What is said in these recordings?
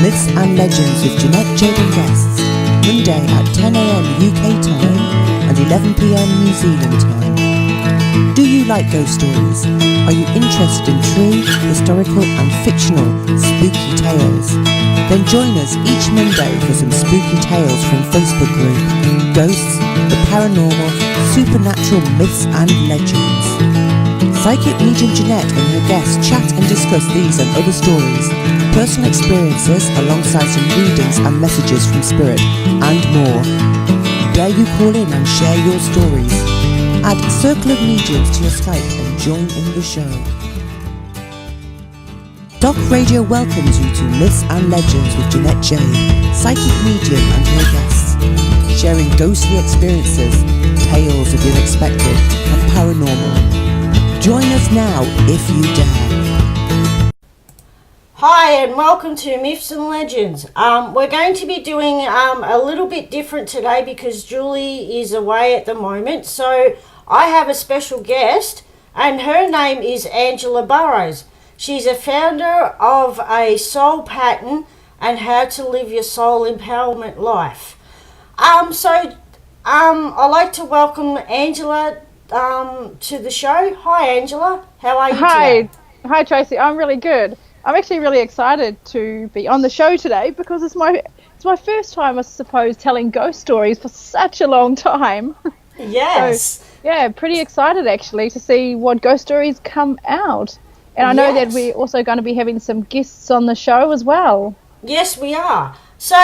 Myths and Legends with Jeanette, Jade and guests, Monday at 10 a.m. UK time and 11 p.m. New Zealand time. Do you like ghost stories? Are you interested in true, historical and fictional spooky tales? Then join us each Monday for some spooky tales from Facebook group Ghosts, the Paranormal, Supernatural Myths and Legends. Psychic medium Jeanette and her guests chat and discuss these and other stories, personal experiences alongside some readings and messages from Spirit and more. Dare you call in and share your stories? Add Circle of Mediums to your Skype and join in the show. SOC Radio welcomes you to Myths and Legends with Jeanette Jade, psychic medium and her guests, sharing ghostly experiences, tales of the unexpected and paranormal. Join us now if you dare. Hi and welcome to Myths and Legends. We're going to be doing a little bit different today because Julie is away at the moment. So I have a special guest and her name is Angela Barrows. She's a founder of a soul pattern and how to live your soul empowerment life. I'd like to welcome Angela to the show. Hi Angela, how are you today? Hi Tracy, I'm really good. I'm actually really excited to be on the show today because it's my first time, I suppose, telling ghost stories for such a long time. Yes. So, yeah, pretty excited actually to see what ghost stories come out. And I know that we're also going to be having some guests on the show as well. Yes, we are. So,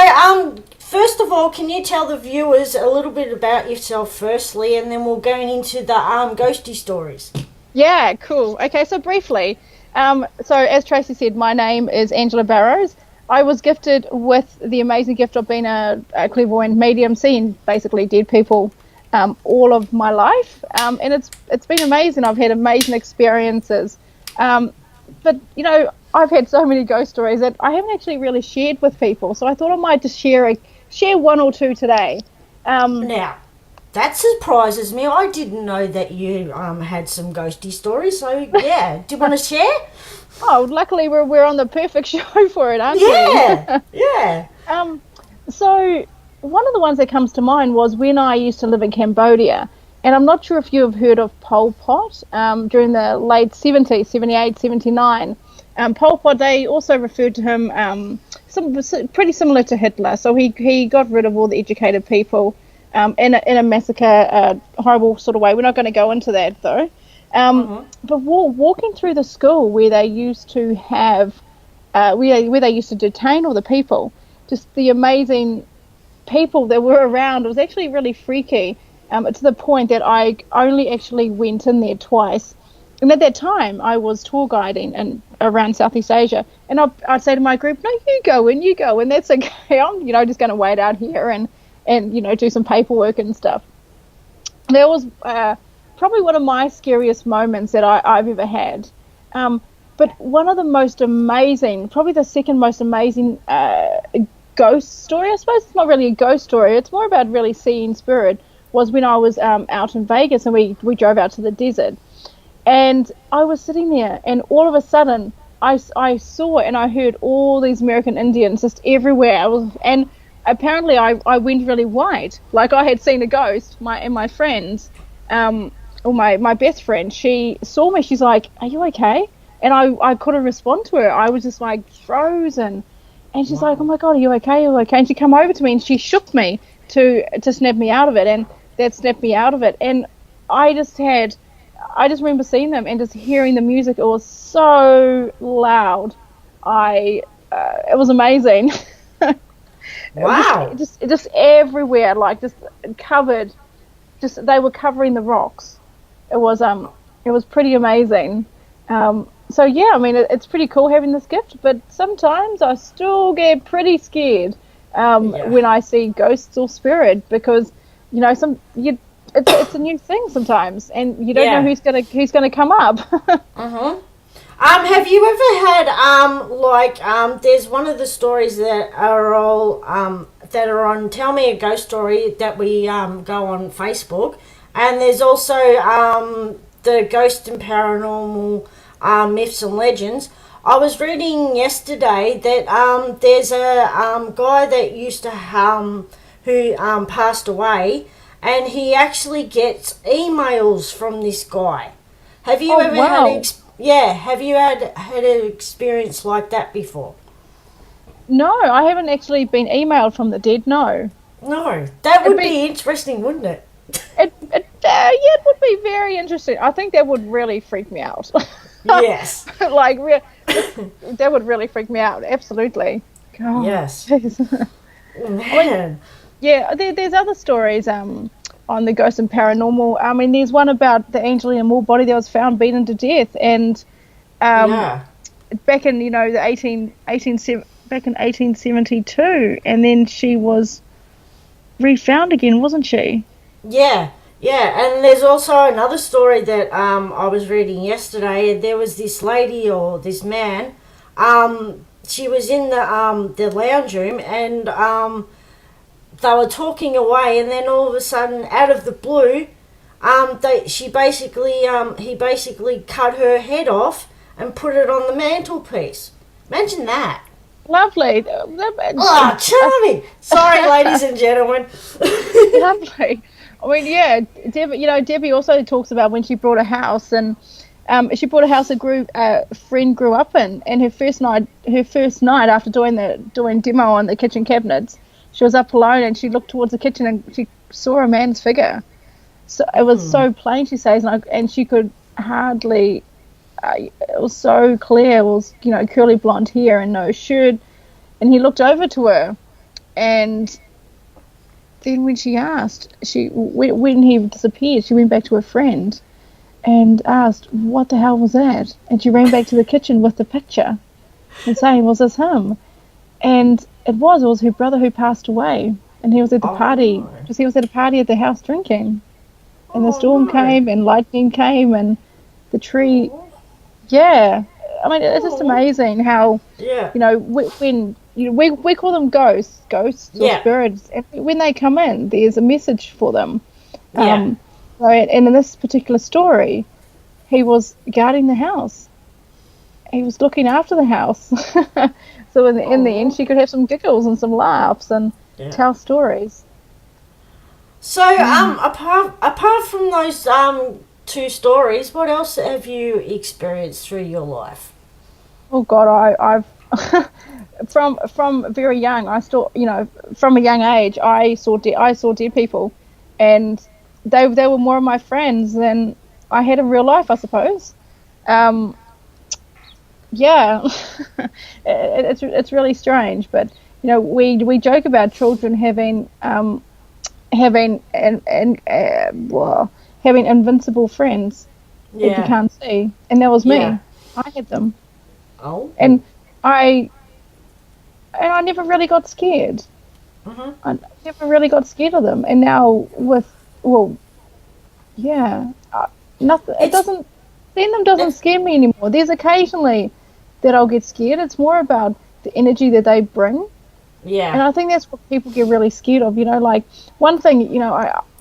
first of all, can you tell the viewers a little bit about yourself firstly, and then we'll go into the ghosty stories. Yeah, cool. Okay, so briefly, so as Tracy said, my name is Angela Barrows. I was gifted with the amazing gift of being a clairvoyant medium, seeing basically dead people all of my life, and it's been amazing. I've had amazing experiences. But, you know, I've had so many ghost stories that I haven't actually really shared with people. So I thought I might just share one or two today. Now, that surprises me. I didn't know that you had some ghosty stories. So, yeah. Do you want to share? Oh, luckily we're on the perfect show for it, aren't we? Yeah. So one of the ones that comes to mind was when I used to live in Cambodia. And I'm not sure if you have heard of Pol Pot during the late 70s, 78, 79. Pol Pot, they also referred to him pretty similar to Hitler. So he got rid of all the educated people in a massacre, horrible sort of way. We're not going to go into that, though. But walking through the school where they used to have, where they used to detain all the people, just the amazing people that were around, it was actually really freaky. To the point that I only actually went in there twice. And at that time, I was tour guiding around Southeast Asia. And I'd say to my group, no, you go in. That's okay. I'm, just going to wait out here and do some paperwork and stuff. That was probably one of my scariest moments that I've ever had. But one of the most amazing, probably the second most amazing ghost story, I suppose it's not really a ghost story. It's more about really seeing spirit, was when I was out in Vegas and we drove out to the desert, and I was sitting there and all of a sudden I saw and I heard all these American Indians just everywhere. And apparently I went really white, like I had seen a ghost. My friend, or my best friend, she saw me, she's like, are you okay? And I couldn't respond to her. I was just like frozen, and she's like, oh my God, are you okay? And she come over to me and she shook me to snap me out of it, and that snapped me out of it. And I just remember seeing them and just hearing the music. It was so loud. It was amazing. Wow. Just everywhere, like just covered. Just they were covering the rocks. It was pretty amazing. So yeah, I mean it's pretty cool having this gift, but sometimes I still get pretty scared when I see ghosts or spirit, because it's a new thing sometimes, and you don't know who's gonna come up. Have you ever had there's one of the stories that are all that are on Tell Me a Ghost Story that we go on Facebook, and there's also the Ghost and Paranormal Myths and Legends. I was reading yesterday that there's a guy that used to who passed away, and he actually gets emails from this guy. Have you ever had have you had an experience like that before? No, I haven't actually been emailed from the dead. No. No, that would be interesting, wouldn't it? It would be very interesting. I think that would really freak me out. Yes. That would really freak me out. Absolutely. God, yes. Man. There's other stories on the ghost and paranormal. I mean, there's one about the Angela Barrows body that was found beaten to death, and back in back in 1872, and then she was refound again, wasn't she? Yeah, and there's also another story that I was reading yesterday. There was this lady or this man. She was in the lounge room, and they were talking away, and then all of a sudden, out of the blue, he basically cut her head off and put it on the mantelpiece. Imagine that. Lovely. Oh, charming. Sorry, ladies and gentlemen. Lovely. I mean, yeah, Debbie also talks about when she bought a house, and she bought a house a friend grew up in, and her first night after doing demo on the kitchen cabinets, she was up alone and she looked towards the kitchen and she saw a man's figure. So it was so plain, she says, and she could hardly. It was so clear. It was, curly blonde hair and no shirt, and he looked over to her, and then when she asked, when he disappeared, she went back to her friend and asked, "What the hell was that?" And she ran back to the kitchen with the picture and saying, "Was this him?" And it was her brother who passed away, and he was at the party because he was at a party at the house drinking, and the storm came and lightning came and the tree. Yeah, I mean, it's just amazing how, when we call them ghosts or spirits, and when they come in, there's a message for them. Right, and in this particular story, he was guarding the house. He was looking after the house. So in the end, she could have some giggles and some laughs and tell stories. So, apart from those two stories, what else have you experienced through your life? Oh God, I've from very young, I still, from a young age, I saw dead people, and they were more of my friends than I had in real life, I suppose. It's really strange, but we joke about children having invincible friends that you can't see, and that was me. I had them. And I never really got scared. I never really got scared of them, and now nothing. Seeing them doesn't scare me anymore. There's occasionally that I'll get scared. It's more about the energy that they bring. Yeah. And I think that's what people get really scared of. Like one thing,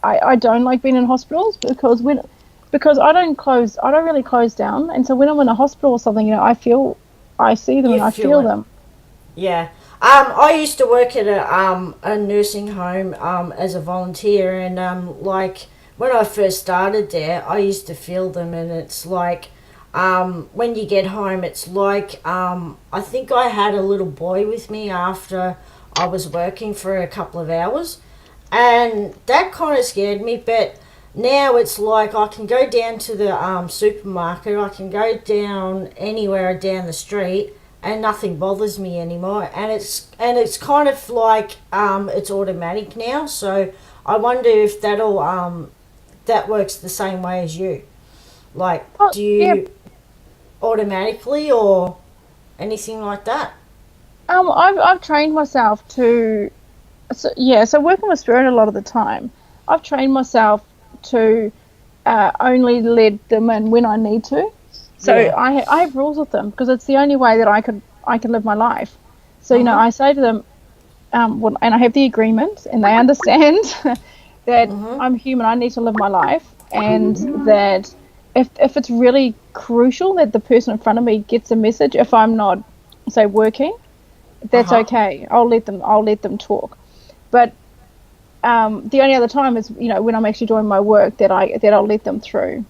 I don't like being in hospitals because I don't really close down, and so when I'm in a hospital or something, I see them and I feel them. Yeah. I used to work at a nursing home as a volunteer, and when I first started there, I used to feel them, and it's like when you get home, it's like I think I had a little boy with me after I was working for a couple of hours, and that kind of scared me. But now it's like I can go down to the supermarket, I can go down anywhere down the street, and nothing bothers me anymore. And it's kind of like it's automatic now. So I wonder if that works the same way as you. Like, do you automatically or anything like that? I've trained myself to, so working with spirit a lot of the time, I've trained myself to only let them in when I need to. So I have rules with them because it's the only way that I can live my life. So I say to them, and I have the agreement, and they understand that I'm human. I need to live my life, and that if it's really crucial that the person in front of me gets a message, if I'm not, say, working, that's okay. I'll let them talk. But the only other time is, when I'm actually doing my work that I'll let them through.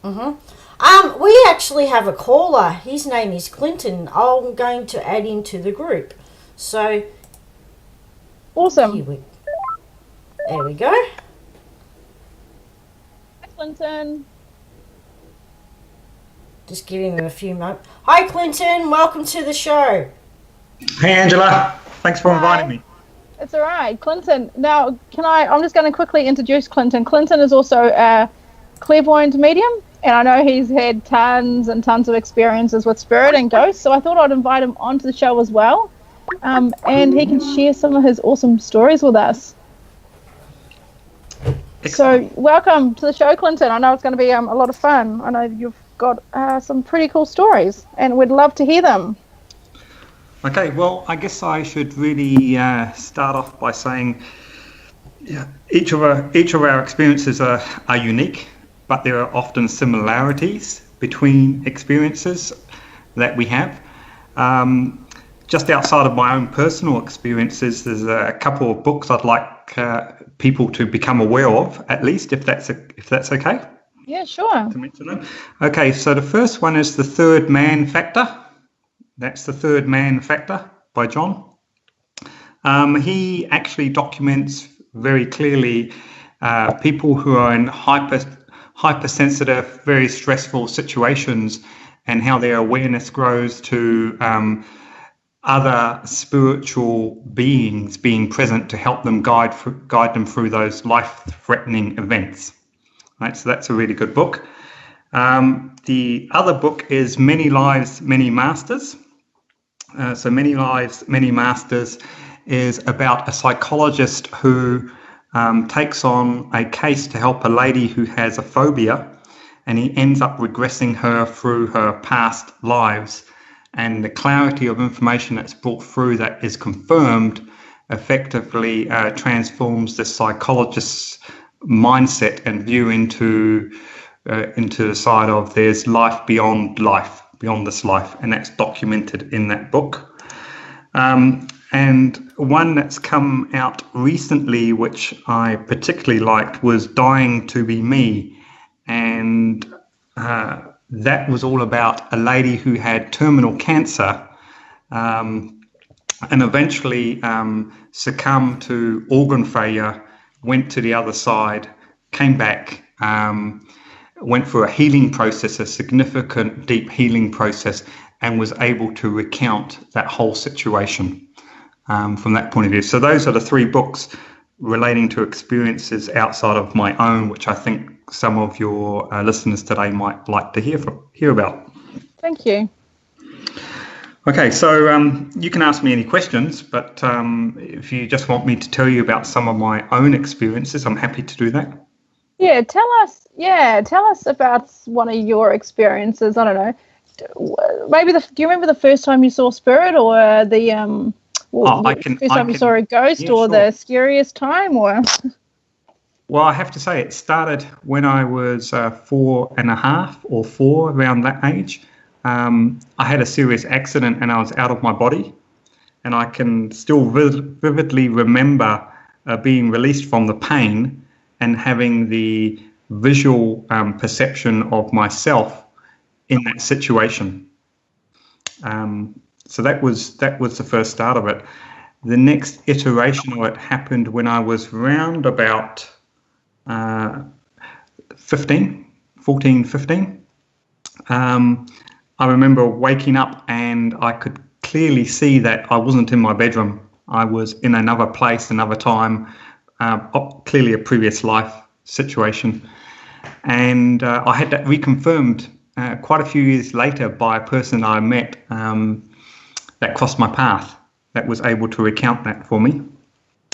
We actually have a caller. His name is Clinton. I'm going to add him to the group. So awesome. There we go. Hi, Clinton. Just giving him a few moments. Hi, Clinton. Welcome to the show. Hey, Angela. Thanks for inviting me. It's all right, Clinton. Now, I'm just going to quickly introduce Clinton. Clinton is also a clairvoyant medium, and I know he's had tons and tons of experiences with spirit and ghosts, so I thought I'd invite him onto the show as well, and he can share some of his awesome stories with us. Excellent. So, welcome to the show, Clinton. I know it's going to be a lot of fun. I know you've got some pretty cool stories, and we'd love to hear them. Okay, well, I guess I should really start off by saying each of our experiences are unique, but there are often similarities between experiences that we have. Just outside of my own personal experiences, there's a couple of books I'd like people to become aware of, at least, if that's okay. Yeah, sure. To mention them. Okay, so the first one is The Third Man Factor. That's The Third Man Factor by John. He actually documents very clearly people who are in hypersensitive, very stressful situations, and how their awareness grows to other spiritual beings being present to help them guide them through those life-threatening events. Right, so that's a really good book. The other book is Many Lives, Many Masters. So Many Lives, Many Masters is about a psychologist who takes on a case to help a lady who has a phobia, and he ends up regressing her through her past lives. And the clarity of information that's brought through that is confirmed effectively transforms the psychologist's mindset and view into the side of there's life beyond this life, and that's documented in that book. And one that's come out recently, which I particularly liked, was Dying to Be Me, and that was all about a lady who had terminal cancer and eventually succumbed to organ failure, went to the other side, came back, went through a healing process, a significant deep healing process, and was able to recount that whole situation from that point of view. So those are the three books relating to experiences outside of my own, which I think some of your listeners today might like to hear about. Thank you. Okay, so you can ask me any questions, but if you just want me to tell you about some of my own experiences, I'm happy to do that. Yeah, tell us about one of your experiences. I don't know. Maybe do you remember the first time you saw spirit, or the first time you saw a ghost, yeah, or sure, the scariest time, or? Well, I have to say it started when I was 4.5 or 4, around that age. I had a serious accident and I was out of my body, and I can still vividly remember being released from the pain and having the visual perception of myself in that situation. So that was the first start of it. The next iteration of it happened when I was round about 15. I remember waking up and I could clearly see that I wasn't in my bedroom. I was in another place, another time, clearly a previous life situation. And I had that reconfirmed quite a few years later by a person I met that crossed my path, that was able to recount that for me,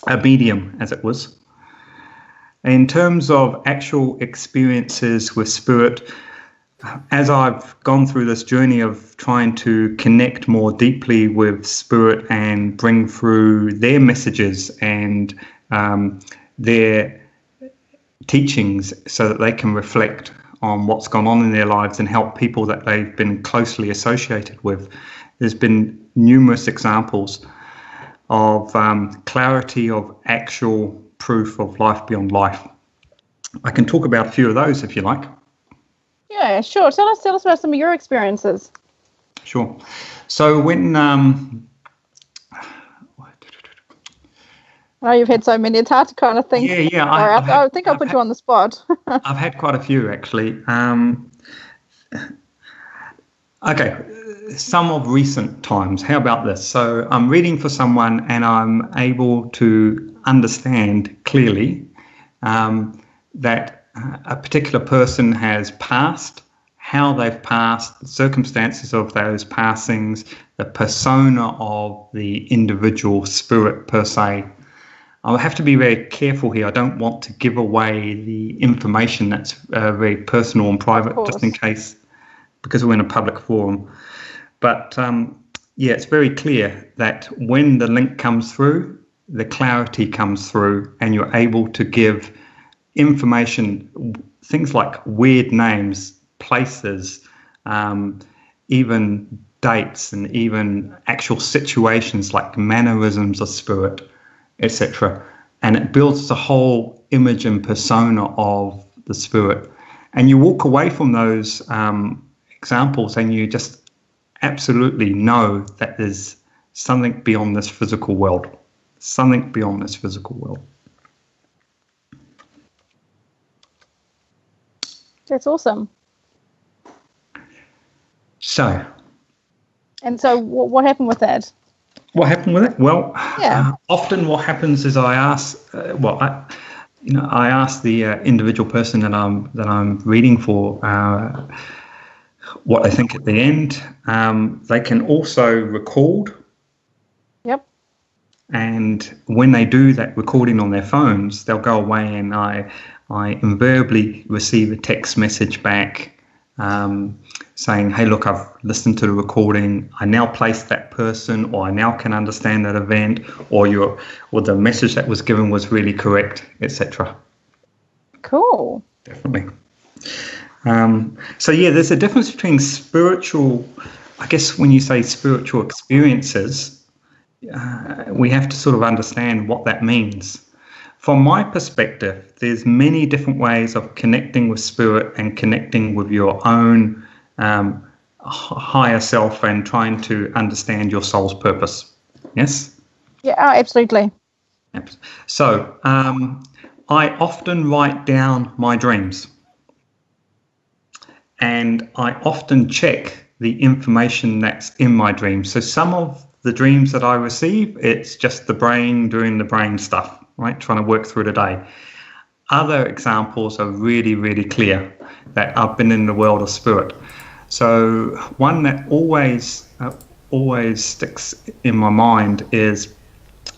a medium as it was. In terms of actual experiences with spirit, as I've gone through this journey of trying to connect more deeply with spirit and bring through their messages and their teachings so that they can reflect on what's gone on in their lives and help people that they've been closely associated with. There's been numerous examples of clarity of actual proof of life beyond life. I can talk about a few of those if you like. Yeah, sure. Tell us about some of your experiences. Sure. So when I know you've had so many. It's hard to kind of think. Yeah. I think I'll put you on the spot. I've had quite a few actually. Okay, some of recent times. How about this? So I'm reading for someone and I'm able to understand clearly that a particular person has passed, how they've passed, the circumstances of those passings, the persona of the individual spirit per se. I'll have to be very careful here. I don't want to give away the information that's very personal and private, just in case, because we're in a public forum. But it's very clear that when the link comes through, the clarity comes through, and you're able to give information, things like weird names, places, even dates, and even actual situations like mannerisms of spirit, etc. And it builds the whole image and persona of the spirit. And you walk away from those examples and you just absolutely know that there's something beyond this physical world. Something beyond this physical world. That's awesome. So what happened with that? What happened with it? Well, yeah. Often what happens is I ask, I ask the individual person that I'm reading for what they think at the end. They can also record. Yep. And when they do that recording on their phones, they'll go away and I invariably receive a text message back saying, hey, look, I've listened to the recording. I now place that person, or I now can understand that event, or the message that was given was really correct, etc. Cool. Definitely. There's a difference between spiritual, I guess when you say spiritual experiences, we have to sort of understand what that means. From my perspective, there's many different ways of connecting with spirit and connecting with your own higher self and trying to understand your soul's purpose. Yes? Yeah, absolutely. So I often write down my dreams, and I often check the information that's in my dreams. So some of the dreams that I receive, it's just the brain doing the brain stuff, right? Trying to work through the day. Other examples are really, really clear that I've been in the world of spirit. So one that always sticks in my mind is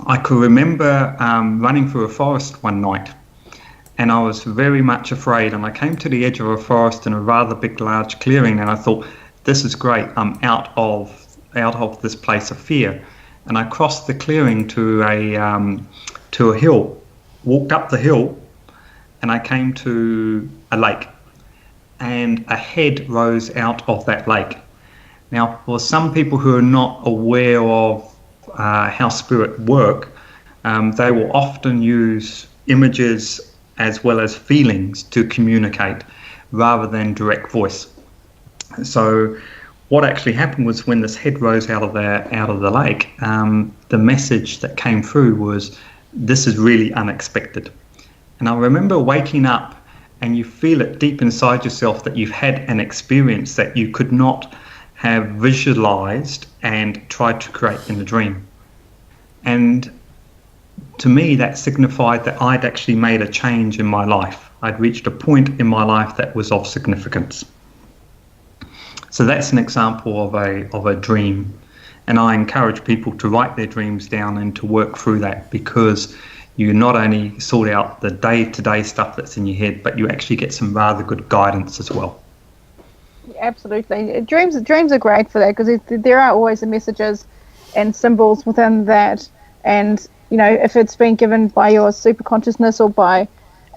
I could remember running through a forest one night, and I was very much afraid, and I came to the edge of a forest in a rather big, large clearing, and I thought, this is great, I'm out of this place of fear. And I crossed the clearing to a hill, walked up the hill, and I came to a lake, and a head rose out of that lake. Now, for some people who are not aware of how spirit work, they will often use images as well as feelings to communicate rather than direct voice. So what actually happened was when this head rose out of the lake, the message that came through was, this is really unexpected. And I remember waking up and you feel it deep inside yourself that you've had an experience that you could not have visualized and tried to create in the dream. And to me, that signified that I'd actually made a change in my life. I'd reached a point in my life that was of significance. So that's an example of a dream. And I encourage people to write their dreams down and to work through that, because you not only sort out the day-to-day stuff that's in your head, but you actually get some rather good guidance as well. Absolutely. Dreams are great for that, because there are always the messages and symbols within that. And, if it's been given by your super consciousness or by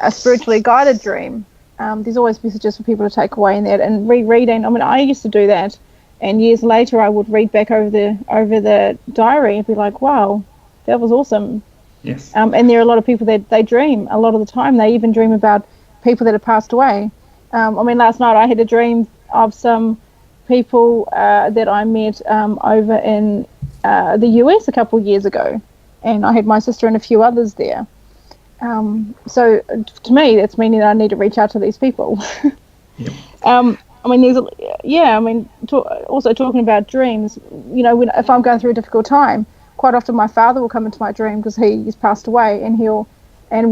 a spiritually guided dream, there's always messages for people to take away in that, and rereading. I mean, I used to do that, and years later I would read back over the diary and be like, wow, that was awesome. Yes. And there are a lot of people that they dream a lot of the time. They even dream about people that have passed away. I mean, last night I had a dream of some people that I met over in the US a couple of years ago, and I had my sister and a few others there. So to me, that's meaning that I need to reach out to these people. Yep. I mean, also talking about dreams, you know, if I'm going through a difficult time, quite often my father will come into my dream because he's passed away, and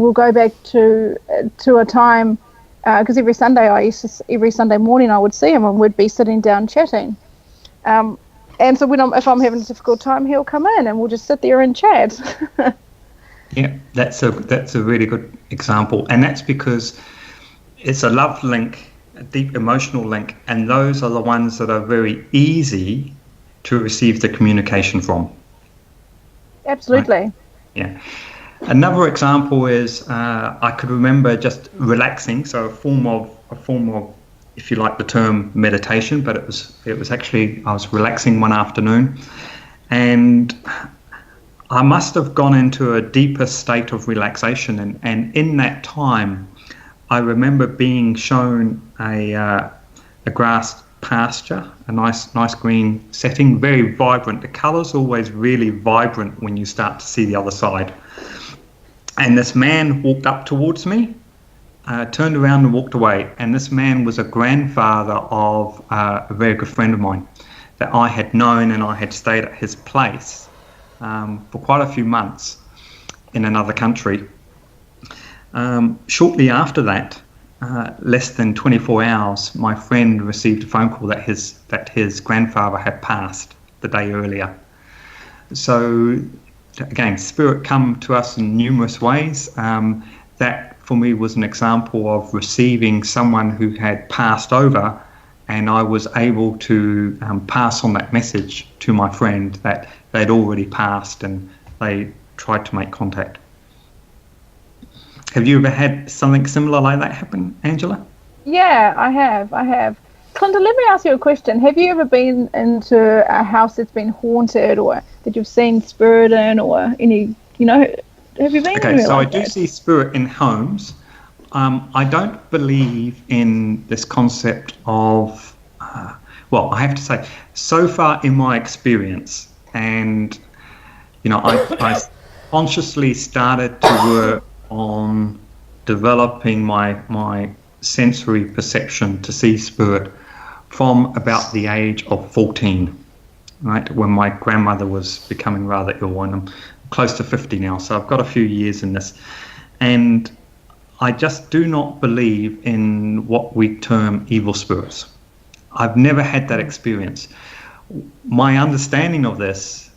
we'll go back to a time, because every Sunday morning I would see him and we'd be sitting down chatting. And so if I'm having a difficult time, he'll come in and we'll just sit there and chat. Yeah, that's a really good example, and that's because it's a love link, a deep emotional link, and those are the ones that are very easy to receive the communication from. Absolutely. Right? Yeah. Another example is I could remember just relaxing, so a form of, if you like the term, meditation, but it was actually I was relaxing one afternoon, and I must have gone into a deeper state of relaxation, and in that time I remember being shown a grass pasture, a nice green setting, very vibrant. The colours always really vibrant when you start to see the other side. And this man walked up towards me, turned around and walked away. And this man was a grandfather of a very good friend of mine that I had known, and I had stayed at his place for quite a few months in another country. Shortly after that, less than 24 hours, my friend received a phone call that his grandfather had passed the day earlier. So again, spirit come to us in numerous ways. That for me was an example of receiving someone who had passed over, and I was able to pass on that message to my friend that they'd already passed, and they tried to make contact. Have you ever had something similar like that happen, Angela? Yeah, I have. Clinton, let me ask you a question. Have you ever been into a house that's been haunted, or that you've seen spirit in, or any, have you been Okay, so like I do see spirit in homes. I don't believe in this concept of, I have to say, so far in my experience, and, I consciously started to work on developing my sensory perception to see spirit from about the age of 14, right, when my grandmother was becoming rather ill, and I'm close to 50 now, so I've got a few years in this, and I just do not believe in what we term evil spirits. I've never had that experience. My understanding of this,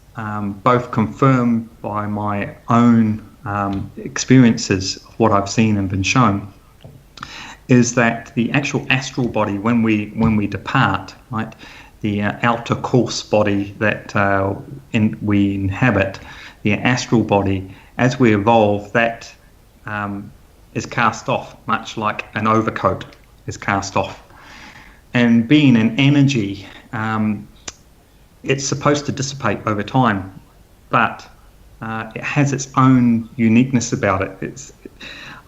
both confirmed by my own experiences of what I've seen and been shown, is that the actual astral body, when we depart, right, the outer course body that we inhabit, the astral body, as we evolve, that is cast off, much like an overcoat is cast off. And being an energy, it's supposed to dissipate over time, but it has its own uniqueness about it.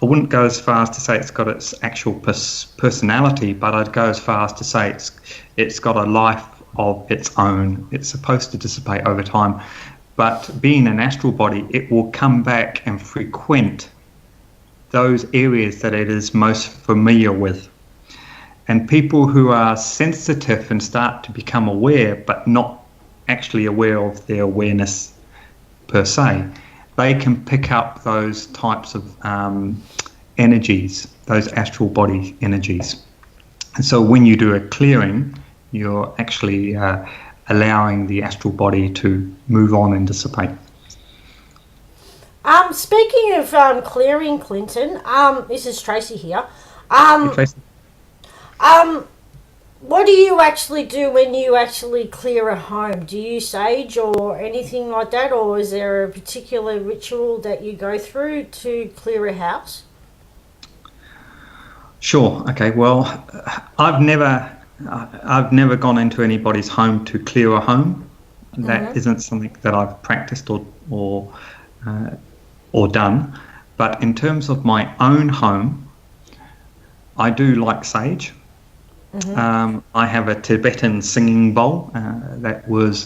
I wouldn't go as far as to say it's got its actual personality, but I'd go as far as to say it's got a life of its own. It's supposed to dissipate over time, but being an astral body, it will come back and frequent those areas that it is most familiar with. And people who are sensitive and start to become aware, but not actually aware of their awareness per se, they can pick up those types of energies, those astral body energies. And so when you do a clearing, you're actually allowing the astral body to move on and dissipate. Speaking of clearing, Clinton, this is Tracy here. Hey, Tracy. What do you actually do when you actually clear a home? Do you sage or anything like that, or is there a particular ritual that you go through to clear a house? Sure. Okay. Well, I've never gone into anybody's home to clear a home. That isn't something that I've practiced or done. But in terms of my own home, I do like sage. I have a Tibetan singing bowl that was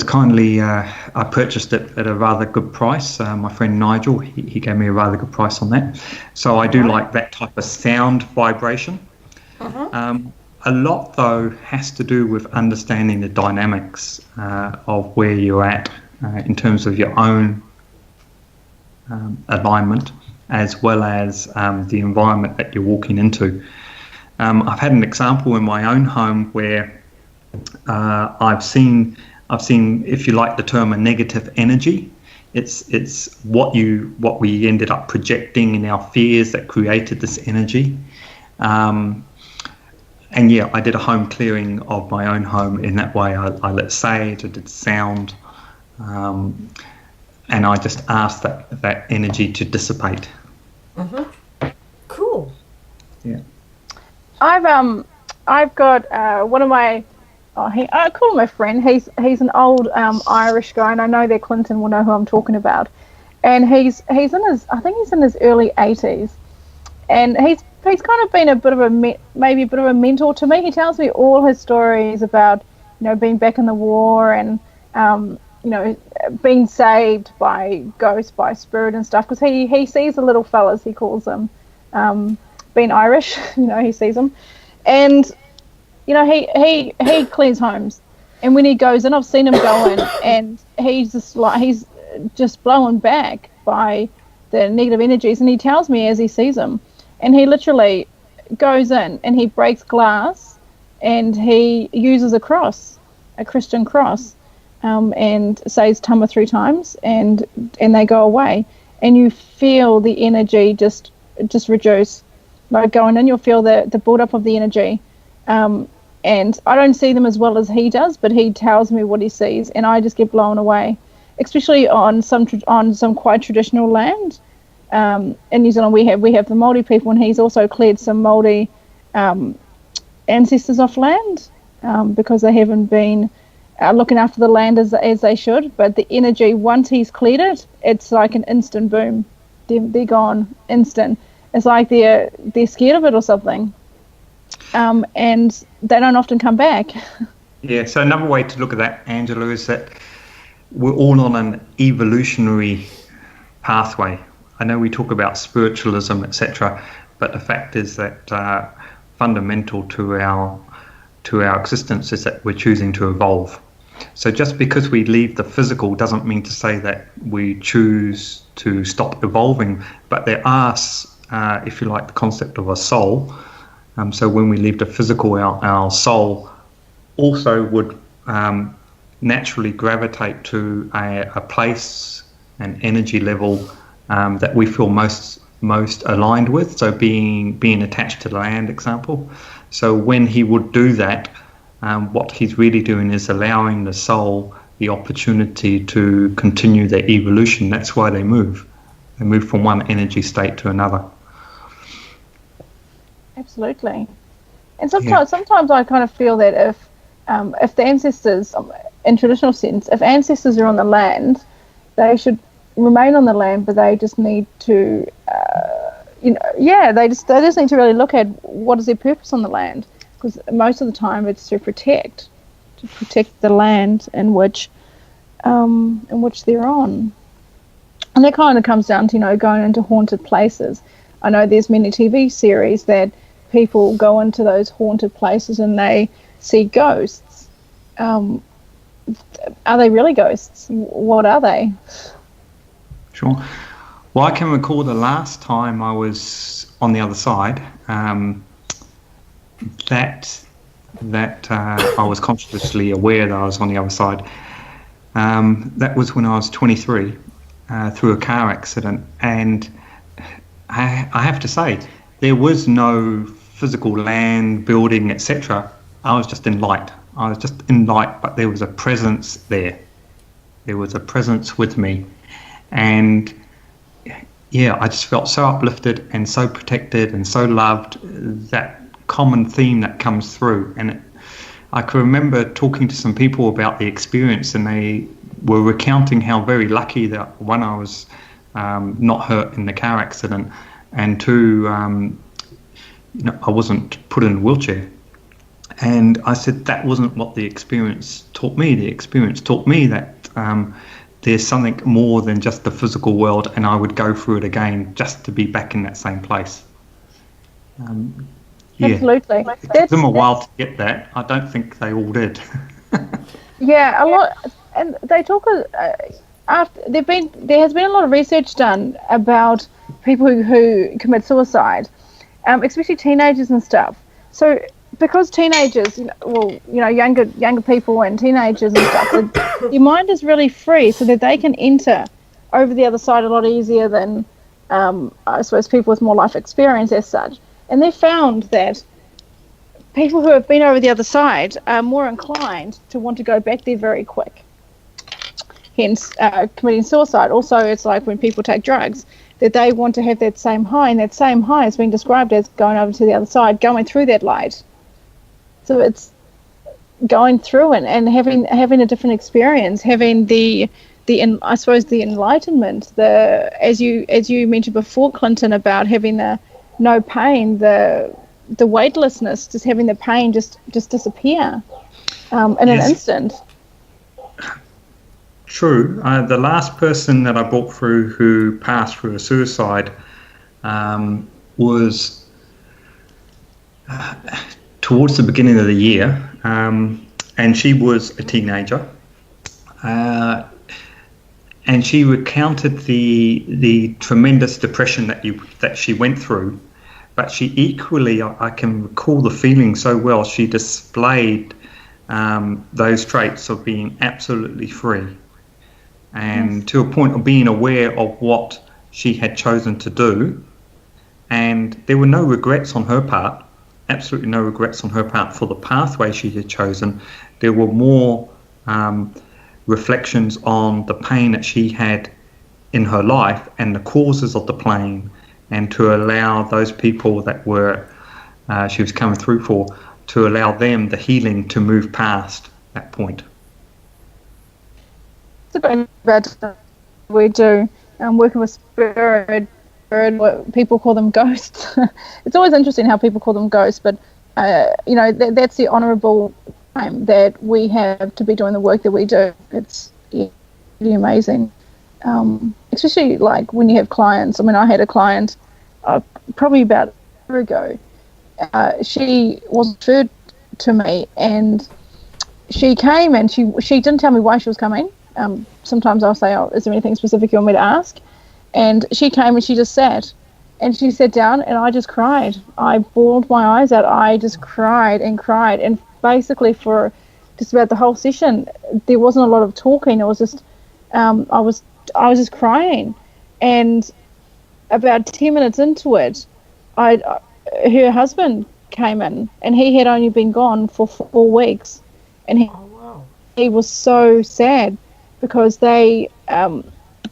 kindly, I purchased it at a rather good price. My friend Nigel, he gave me a rather good price on that. So I do like that type of sound vibration. A lot, though, has to do with understanding the dynamics of where you're at in terms of your own alignment, as well as the environment that you're walking into. I've had an example in my own home where I've seen, if you like the term, a negative energy. It's what we ended up projecting in our fears that created this energy. And yeah, I did a home clearing of my own home in that way. I lit sage, I did sound, and I just asked that energy to dissipate. Cool. Yeah. I've got one of my, I call him a friend. He's an old Irish guy, and I know that Clinton will know who I'm talking about. And he's in his early 80s, and he's kind of been a bit of a mentor to me. He tells me all his stories about, being back in the war and being saved by ghost, by spirit and stuff, because he sees the little fellas, he calls them, being Irish, he sees them, and he clears homes, and when he goes in, I've seen him go in, and he's just blown back by the negative energies, and he tells me as he sees them, and he literally goes in and he breaks glass, and he uses a cross, a Christian cross, and says Tama 3 times, and they go away, and you feel the energy just reduce. Like going in, you'll feel the build-up of the energy. And I don't see them as well as he does, but he tells me what he sees, and I just get blown away, especially on some quite traditional land. In New Zealand, we have the Māori people, and he's also cleared some Māori ancestors off land because they haven't been looking after the land as they should. But the energy, once he's cleared it, it's like an instant boom. They're gone, instant. It's like they're scared of it or something. And they don't often come back. Yeah, so another way to look at that, Angela, is that we're all on an evolutionary pathway. I know we talk about spiritualism, etc., but the fact is that fundamental to our existence is that we're choosing to evolve. So just because we leave the physical doesn't mean to say that we choose to stop evolving, but there are, if you like, the concept of a soul. So when we leave the physical, our soul also would naturally gravitate to a place, an energy level that we feel most aligned with. So being attached to the land, example. So when he would do that, what he's really doing is allowing the soul the opportunity to continue their evolution. That's why they move. They move from one energy state to another. Absolutely. And sometimes I kind of feel that if the ancestors, in traditional sense, if ancestors are on the land, they should remain on the land, but they just need to, they just need to really look at what is their purpose on the land, because most of the time it's to protect the land in which they're on. And that kind of comes down to, going into haunted places. I know there's many TV series that people go into those haunted places and they see ghosts. Are they really ghosts? What are they? Sure. Well, I can recall the last time I was on the other side, that I was consciously aware that I was on the other side. That was when I was 23, through a car accident, and I have to say, there was no physical land, building, etc. I was just in light. But there was a presence there. There was a presence with me. And I just felt so uplifted and so protected and so loved. That common theme that comes through, and I can remember talking to some people about the experience, and they were recounting how very lucky that, one, I was not hurt in the car accident, and two, I wasn't put in a wheelchair. And I said that wasn't what the experience taught me. The experience taught me that there's something more than just the physical world, and I would go through it again just to be back in that same place. Absolutely. It took them a while to get that. I don't think they all did. Yeah, a lot, and they talk after there has been a lot of research done about people who commit suicide, especially teenagers and stuff. So because teenagers, younger people and teenagers and stuff, your mind is really free, so that they can enter over the other side a lot easier than I suppose people with more life experience as such. And they found that people who have been over the other side are more inclined to want to go back there very quick, hence committing suicide. Also, it's like when people take drugs, that they want to have that same high, and that same high is being described as going over to the other side, going through that light. So it's going through and having a different experience, having the enlightenment, as you mentioned before, Clinton, about having the no pain, the weightlessness, just having the pain just disappear in an instant. True. The last person that I brought through who passed through a suicide was towards the beginning of the year, and she was a teenager, and she recounted the tremendous depression that she went through. But she equally, I can recall the feeling so well, she displayed those traits of being absolutely free, and to a point of being aware of what she had chosen to do. And there were no regrets on her part, absolutely no regrets on her part for the pathway she had chosen. There were more reflections on the pain that she had in her life and the causes of the pain, and to allow those people that were she was coming through for, to allow them the healing to move past that point. It's a great about we do working with spirit, what people call them ghosts. It's always interesting how people call them ghosts, but that's the honourable time that we have to be doing the work that we do. It's really amazing, especially like when you have clients. I mean, I had a client probably about a year ago. She was referred to me, and she came, and she didn't tell me why she was coming. Sometimes I'll say, "Oh, is there anything specific you want me to ask?" And she came and she just sat, and she sat down, and I just cried. I bawled my eyes out. I just cried, and basically for just about the whole session, there wasn't a lot of talking. It was just I was just crying, and about 10 minutes into it, her husband came in, and he had only been gone for 4 weeks, and he was so sad because they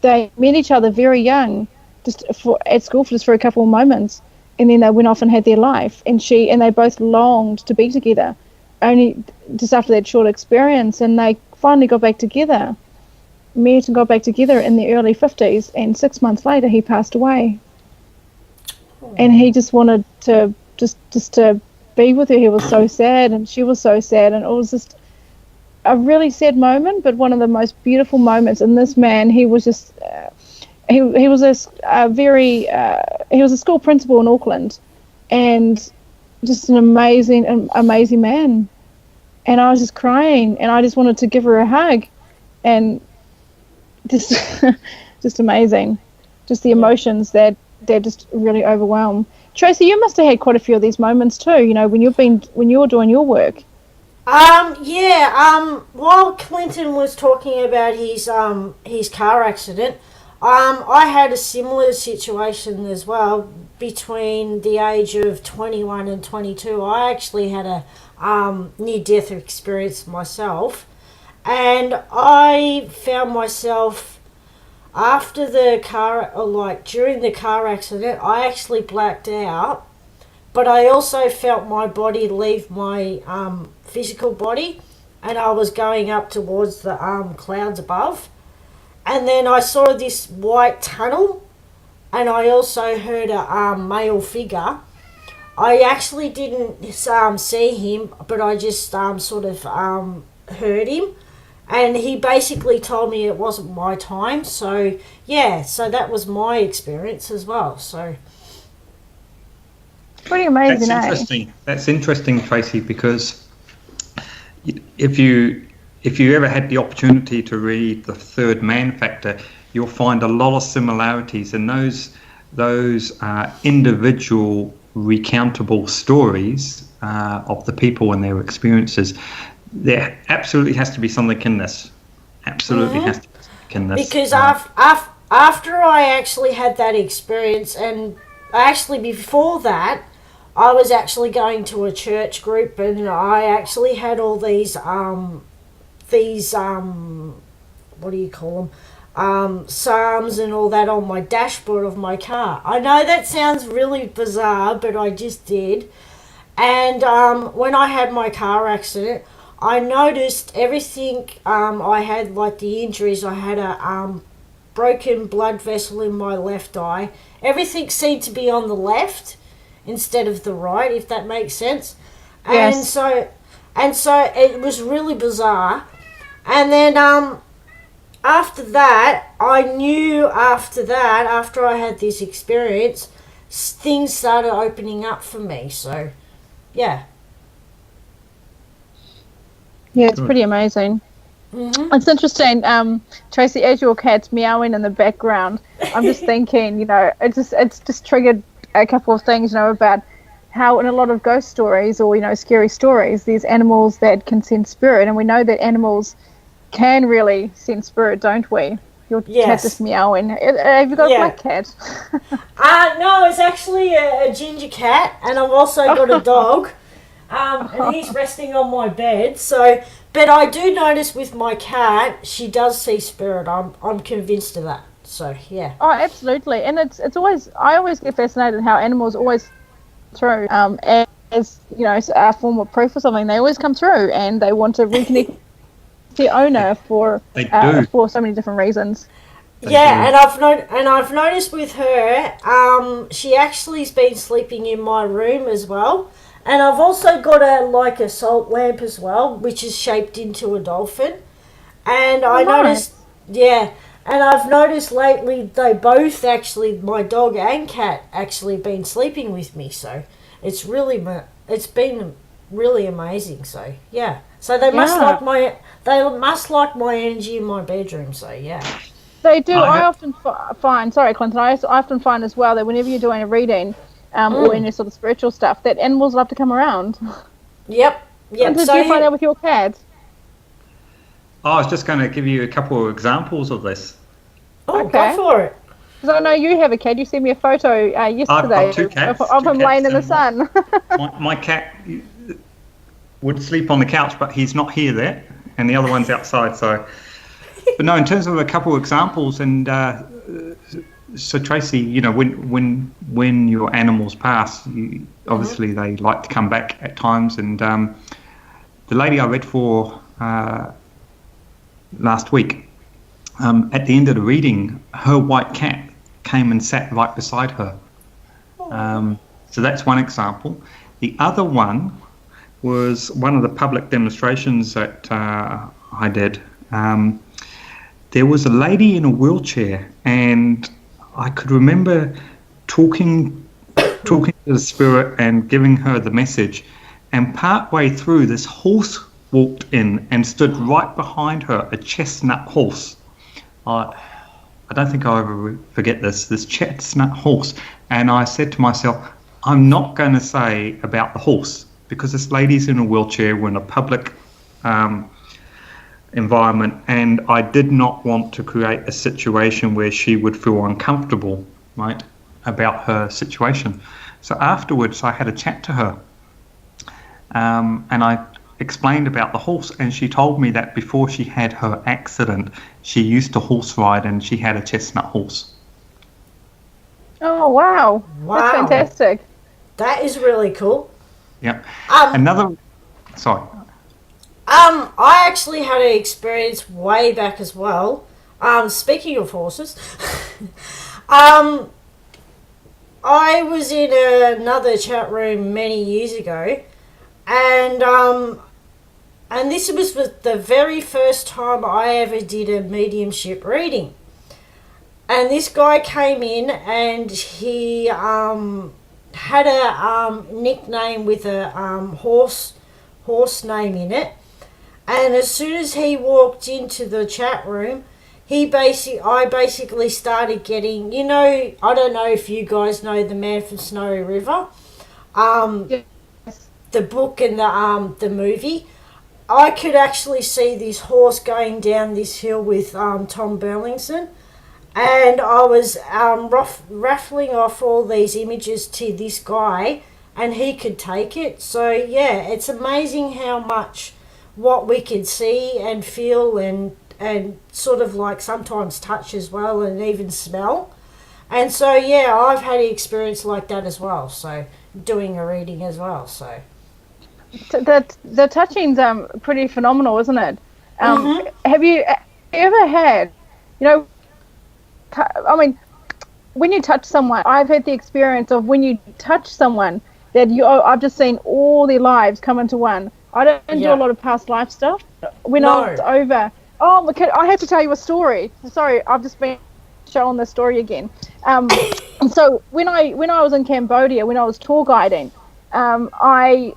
met each other very young, just at school for a couple of moments, and then they went off and had their life, and they both longed to be together, only just after that short experience, and they finally got back together, met and got back together in the early 50s, and 6 months later he passed away. And he just wanted to just to be with her. He was so sad, and she was so sad, and it was just a really sad moment, but one of the most beautiful moments. And this man, he was just he was he was a school principal in Auckland, and just an amazing man. And I was just crying, and I just wanted to give her a hug, and just amazing, just the emotions that just really overwhelm. Tracy, you must have had quite a few of these moments too, when you're doing your work. While Clinton was talking about his car accident, I had a similar situation as well. Between the age of 21 and 22, I actually had a near-death experience myself, and I found myself after the car, or like during the car accident, I actually blacked out, but I also felt my body leave my physical body, and I was going up towards the clouds above, and then I saw this white tunnel, and I also heard a male figure. I actually didn't see him, but I just sort of heard him. And he basically told me it wasn't my time. So, yeah, so that was my experience as well. So, pretty amazing, That's interesting. That's interesting, Tracy, because if you ever had the opportunity to read The Third Man Factor, you'll find a lot of similarities in those individual recountable stories of the people and their experiences. There absolutely has to be something in this. Absolutely has to be something in this. Because after I actually had that experience, and actually before that, I was actually going to a church group, and I actually had all these what do you call them? Psalms and all that on my dashboard of my car. I know that sounds really bizarre, but I just did. And when I had my car accident, I noticed everything I had, like the injuries. I had a broken blood vessel in my left eye. Everything seemed to be on the left instead of the right, if that makes sense. Yes. And so it was really bizarre. And then after that, I knew after I had this experience, things started opening up for me. So, yeah. Yeah, it's pretty amazing. Mm-hmm. It's interesting, Tracy, as your cat's meowing in the background, I'm just thinking, it's just triggered a couple of things, about how in a lot of ghost stories or, scary stories, there's animals that can sense spirit, and we know that animals can really sense spirit, don't we? Your cat just meowing. Have you got a black cat? No, it's actually a ginger cat, and I've also got a dog. And he's resting on my bed. So, but I do notice with my cat, she does see spirit. I'm convinced of that. So, yeah. Oh, absolutely. And it's always, I always get fascinated how animals always through as a form of proof or something. They always come through and they want to reconnect the owner for so many different reasons. And I've noticed with her, she actually's been sleeping in my room as well. And I've also got a salt lamp as well, which is shaped into a dolphin. And I noticed, and I've noticed lately they both actually, my dog and cat, actually been sleeping with me. So it's been really amazing. So yeah, so they must like my energy in my bedroom. So yeah. They do. I often find, sorry, Clinton, I often find as well that whenever you're doing a reading, or any sort of spiritual stuff, that animals love to come around. Yep. And did you find that with your cat? I was just going to give you a couple of examples of this. Oh, go for it. Because I know you have a cat. You sent me a photo yesterday I've got two cats, of him laying in the sun. My cat would sleep on the couch, but he's not here there, and the other one's outside. So, but no, in terms of a couple of examples, and so Tracy, when your animals pass, obviously they like to come back at times, and the lady I read for last week, at the end of the reading, her white cat came and sat right beside her. So that's one example. The other one was one of the public demonstrations that I did. There was a lady in a wheelchair, and I could remember talking to the spirit and giving her the message, and partway through, this horse walked in and stood right behind her, a chestnut horse. I don't think I'll ever forget this chestnut horse. And I said to myself, I'm not going to say about the horse, because this lady's in a wheelchair, we're in a public environment, and I did not want to create a situation where she would feel uncomfortable, right, about her situation. So afterwards I had a chat to her, and explained about the horse, and she told me that before she had her accident, she used to horse ride, and she had a chestnut horse. Oh, wow. That's fantastic. That is really cool. Yep. Sorry. I actually had an experience way back as well. Speaking of horses, I was in another chat room many years ago, and this was the very first time I ever did a mediumship reading. And this guy came in, and he had a nickname with a horse name in it. And as soon as he walked into the chat room, I basically started getting, you know, I don't know if you guys know The Man from Snowy River, Yes. the book and the movie. I could actually see this horse going down this hill with Tom Burlington, and I was raffling off all these images to this guy, and he could take it. So yeah, it's amazing how much what we can see and feel and sort of like sometimes touch as well, and even smell. And so yeah, I've had an experience like that as well, so doing a reading as well. So the touching's pretty phenomenal, isn't it? Have you ever had, you know, I mean, when you touch someone, I've had the experience of when you touch someone that I've just seen all their lives come into one. I don't do a lot of past life stuff. When I was over, I have to tell you a story. Sorry, I've just been showing the story again. So when I was in Cambodia, when I was tour guiding, I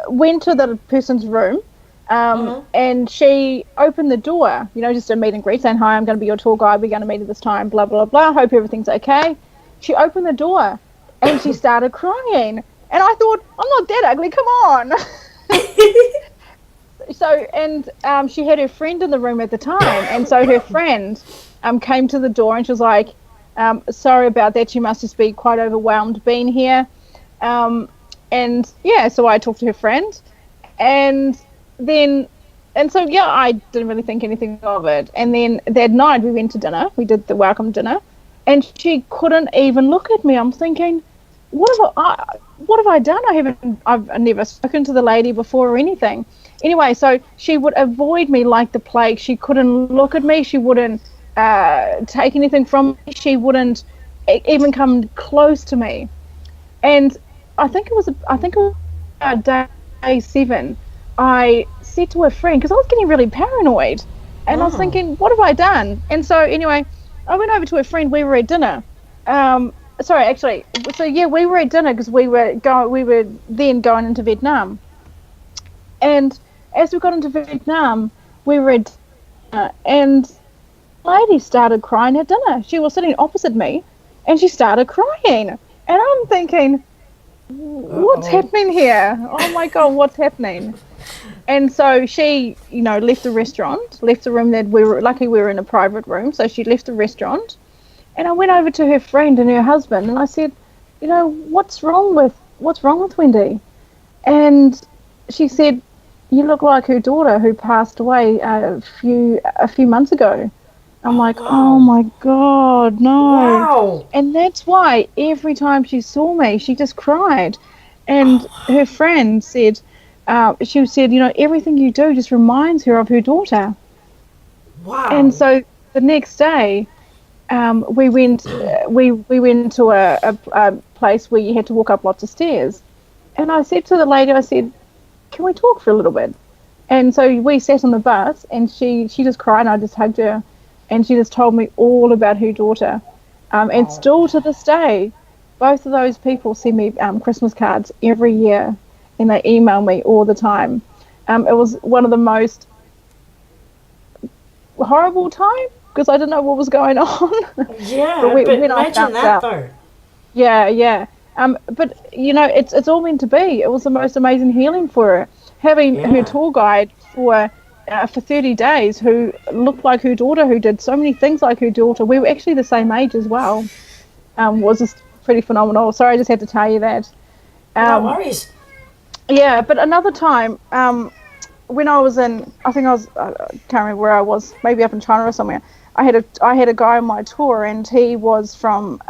went to the person's room, and she opened the door, you know, just a meet and greet, saying, "Hi, I'm going to be your tour guide. We're going to meet at this time, blah, blah, blah. Hope everything's okay." She opened the door and she started crying. And I thought, I'm not that ugly, come on. She had her friend in the room at the time. And so her friend came to the door and she was like, "Sorry about that. You must just be quite overwhelmed being here." So I talked to her friend. I didn't really think anything of it. And then that night we went to dinner. We did the welcome dinner. And she couldn't even look at me. I'm thinking, what have I done? I've never spoken to the lady before or anything. Anyway, so she would avoid me like the plague. She couldn't look at me. She wouldn't take anything from me. She wouldn't even come close to me. And I think it was day 7. I said to a friend, because I was getting really paranoid, and I was thinking, what have I done? And so anyway, I went over to a friend. We were at dinner. We were at dinner because we were then going into Vietnam. And as we got into Vietnam, we were at dinner, and the lady started crying at dinner. She was sitting opposite me, and she started crying. And I'm thinking, what's happening here? Oh my God, what's happening? And so she, left the room that we were in a private room. So she left the restaurant, and I went over to her friend and her husband, and I said, what's wrong with Wendy? And she said, "You look like her daughter who passed away a few months ago." I'm like, oh my God, no. Wow. And that's why every time she saw me, she just cried. And her friend said, everything you do just reminds her of her daughter. Wow. And so the next day, we went to a place where you had to walk up lots of stairs. And I said to the lady, "Can we talk for a little bit?" And so we sat on the bus, and she just cried, and I just hugged her. And she just told me all about her daughter. And still to this day, both of those people send me Christmas cards every year, and they email me all the time. It was one of the most horrible time because I didn't know what was going on. Yeah, but imagine that though. Yeah. But it's all meant to be. It was the most amazing healing for her. Having her tour guide for 30 days who looked like her daughter, who did so many things like her daughter. We were actually the same age as well. Was just pretty phenomenal. Sorry, I just had to tell you that. No worries. Yeah, but another time, when I was in, I think I was, can't remember where I was, maybe up in China or somewhere. I had a guy on my tour, and he was from,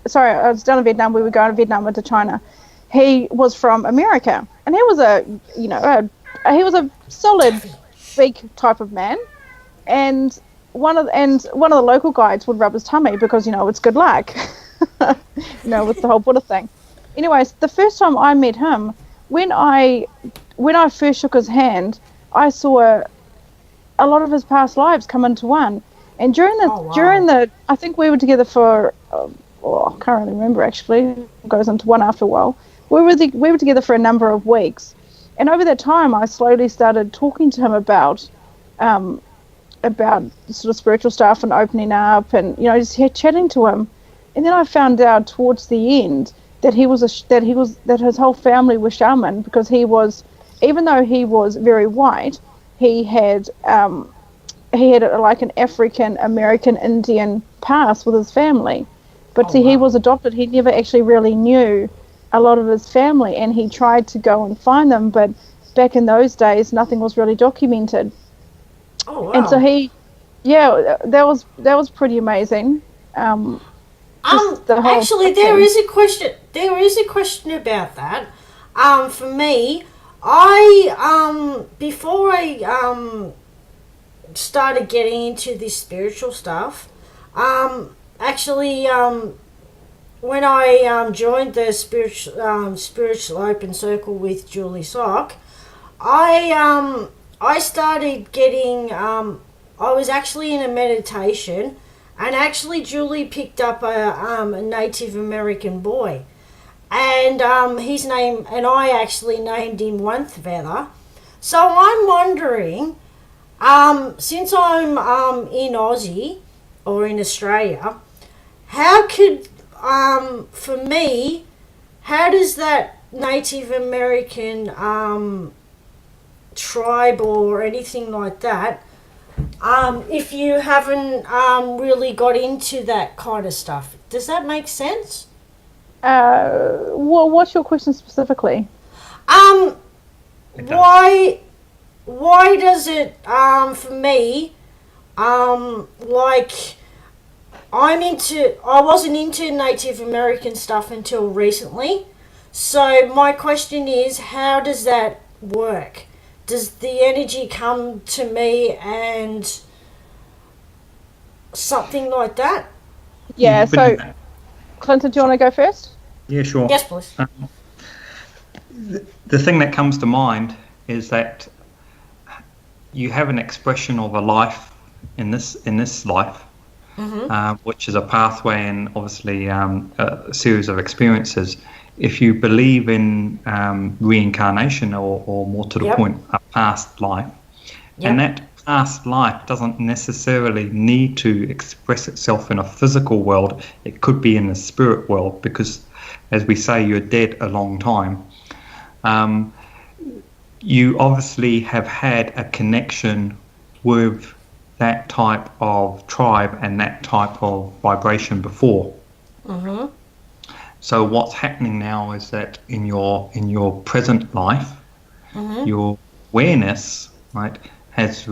sorry, I was down in Vietnam. We were going to Vietnam into China. He was from America, and he was he was a solid, big type of man, and one of the local guides would rub his tummy because it's good luck, with the whole Buddha thing. Anyways, the first time I met him, when I first shook his hand, I saw a lot of his past lives come into one. And during the I think we were together for I can't really remember actually. It goes into one after a while. We were together for a number of weeks, and over that time, I slowly started talking to him about sort of spiritual stuff and opening up, and just chatting to him. And then I found out towards the end that that his whole family was shaman, because he was, even though he was very white, he had like an African American Indian past with his family. But he was adopted. He never actually really knew a lot of his family, and he tried to go and find them, but back in those days nothing was really documented. Oh wow. And so that was pretty amazing. Actually, there is a question. There is a question about that. For me, before I started getting into this spiritual stuff, when I joined the spiritual open circle with Julie SOC, I started getting. I was actually in a meditation. And actually, Julie picked up a Native American boy, and his name, and I actually named him Wantveather. So I'm wondering, since I'm in Aussie or in Australia, how could, for me, how does that Native American tribe or anything like that? If you haven't really got into that kind of stuff, does that make sense? What's your question specifically? Why does it for me like I wasn't into Native American stuff until recently, so my question is, how does that work? Does the energy come to me and something like that? Yeah, so Clinton, do you want to go first? Yeah, sure. Yes, please. The thing that comes to mind is that you have an expression of a life in this life, which is a pathway and obviously a series of experiences. If you believe in reincarnation or more to the point, a past life, and that past life doesn't necessarily need to express itself in a physical world. It could be in the spirit world, because, as we say, you're dead a long time. You obviously have had a connection with that type of tribe and that type of vibration before. So what's happening now is that in your present life, your awareness, right, has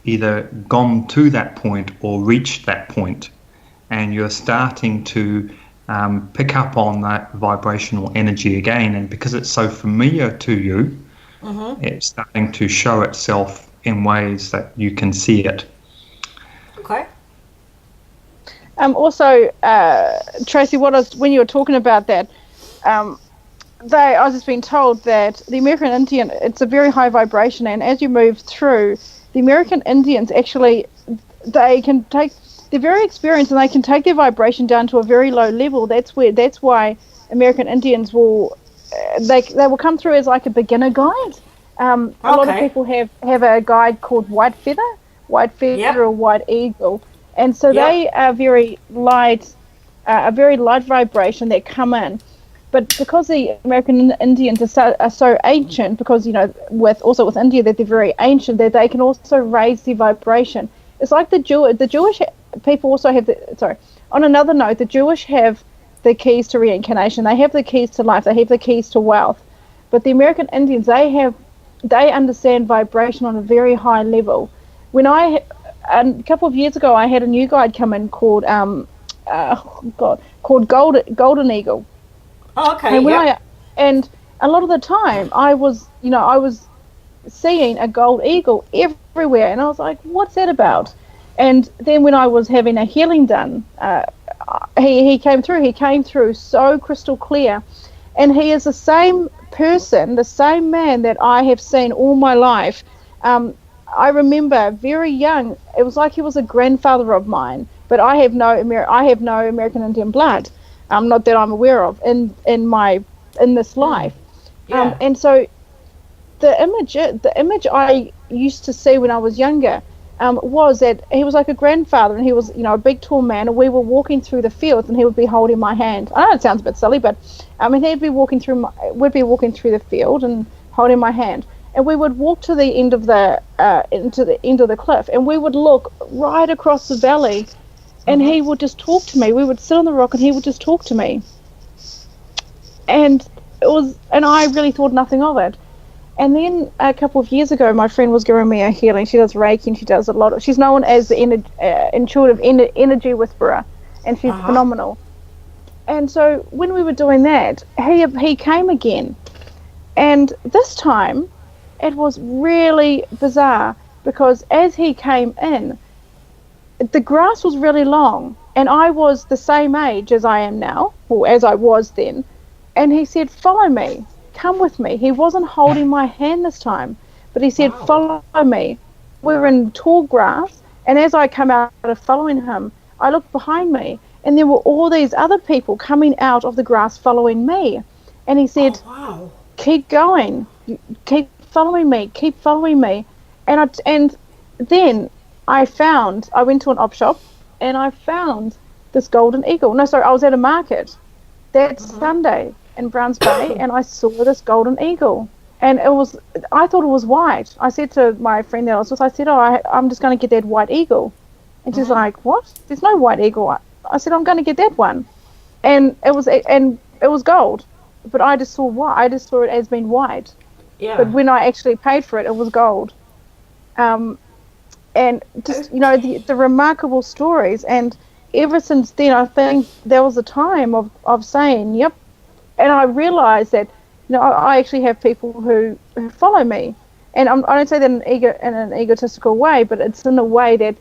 either gone to that point or reached that point, and you're starting to pick up on that vibrational energy again. And because it's so familiar to you, it's starting to show itself in ways that you can see it. Okay. Also, Tracy, when you were talking about that, I was just being told that the American Indian, it's a very high vibration, and as you move through, the American Indians actually, they're very experienced, and they can take their vibration down to a very low level. That's why American Indians will will come through as like a beginner guide. A lot of people have a guide called White Feather or White Eagle. And so they are very light, a very light vibration that come in. But because the American Indians are so ancient, because, with India, that they're very ancient, that they can also raise the vibration. It's like the Jewish people also have on another note, the Jewish have the keys to reincarnation. They have the keys to life. They have the keys to wealth. But the American Indians, they understand vibration on a very high level. When a couple of years ago, I had a new guide come in called Golden Eagle. Oh, okay. And and a lot of the time, I was seeing a gold eagle everywhere, and I was like, "What's that about?" And then when I was having a healing done, he came through. He came through so crystal clear, and he is the same person, the same man that I have seen all my life. I remember very young. It was like he was a grandfather of mine, but I have no American Indian blood, not that I'm aware of in this life. Yeah. And so the image I used to see when I was younger was that he was like a grandfather, and he was, a big tall man, and we were walking through the fields, and he would be holding my hand. I know it sounds a bit silly, but we'd be walking through the field and holding my hand, and we would walk to the end of into the end of the cliff, and we would look right across the valley, and he would just talk to me. We would sit on the rock, and he would just talk to me, and I really thought nothing of it. And then a couple of years ago, my friend was giving me a healing. She does Reiki, and she does a lot of. She's known as the intuitive energy whisperer, and she's phenomenal. And so when we were doing that, he came again, and this time it was really bizarre, because as he came in, the grass was really long, and I was the same age as I am now, or as I was then. And he said, "Follow me. Come with me." He wasn't holding my hand this time, but he said, "Follow me." We were in tall grass, and as I come out of following him, I looked behind me, and there were all these other people coming out of the grass following me. And he said, "Keep going. Keep following me. Keep following me." And then I went to an op shop, and I found this golden eagle. No, sorry, I was at a market that Sunday in Browns Bay, and I saw this golden eagle, and I thought it was white. I said to my friend that I was with, I said, I'm just going to get that white eagle. And she's like, "What? There's no white eagle." I said, "I'm going to get that one." And it was gold, but I just saw white. I just saw it as being white. Yeah. But when I actually paid for it, it was gold. And just, the remarkable stories. And ever since then, I think there was a time of saying, "Yep." And I realized that, I actually have people who follow me. And I don't say that in an egotistical way, but it's in a way that,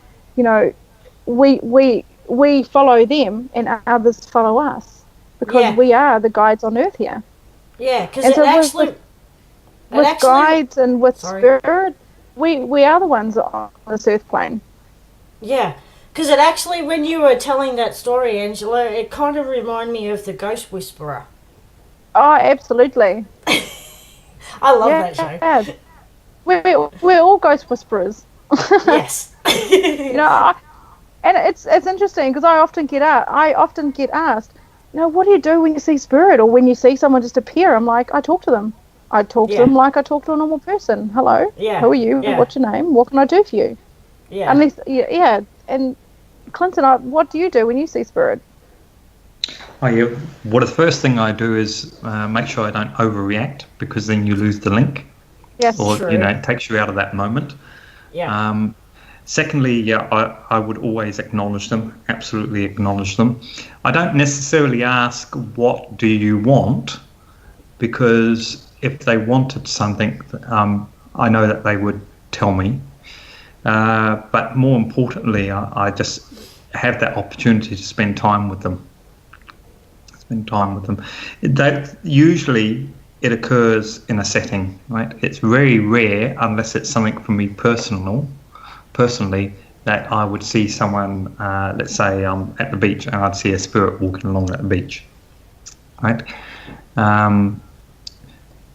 we follow them and others follow us, because we are the guides on earth here. Yeah, because with guides and with spirit, we are the ones on this earth plane. Yeah, because it actually, when you were telling that story, Angela, it kind of reminded me of the Ghost Whisperer. Oh, absolutely. I love that show. Yeah. We're all ghost whisperers. Yes. And it's interesting, because I often get asked, "What do you do when you see spirit, or when you see someone just appear?" I'm like, I talk to them. I talk to them like I talk to a normal person. "Hello, who are you? Yeah. What's your name? What can I do for you?" Yeah. And Clinton, what do you do when you see spirit? Oh, yeah. Well, the first thing I do is make sure I don't overreact, because then you lose the link. Yes, or true. it takes you out of that moment. Yeah. Secondly, I would always acknowledge them, absolutely acknowledge them. I don't necessarily ask, "What do you want?" because if they wanted something, I know that they would tell me. But more importantly, I just have that opportunity to spend time with them. That usually it occurs in a setting, right? It's very rare, unless it's something for me personally, that I would see someone, let's say at the beach, and I'd see a spirit walking along at the beach, right?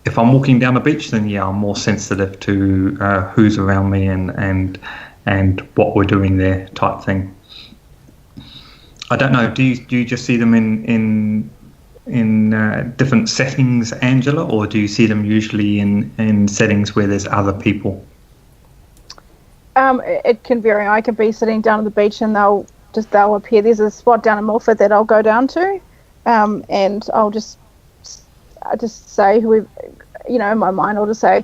If I'm walking down the beach, then I'm more sensitive to who's around me and what we're doing there, type thing. I don't know. Do you just see them in different settings, Angela, or do you see them usually in settings where there's other people? It can vary. I can be sitting down at the beach, and they'll appear. There's a spot down in Milford that I'll go down to, and I'll just say in my mind, I'll just say,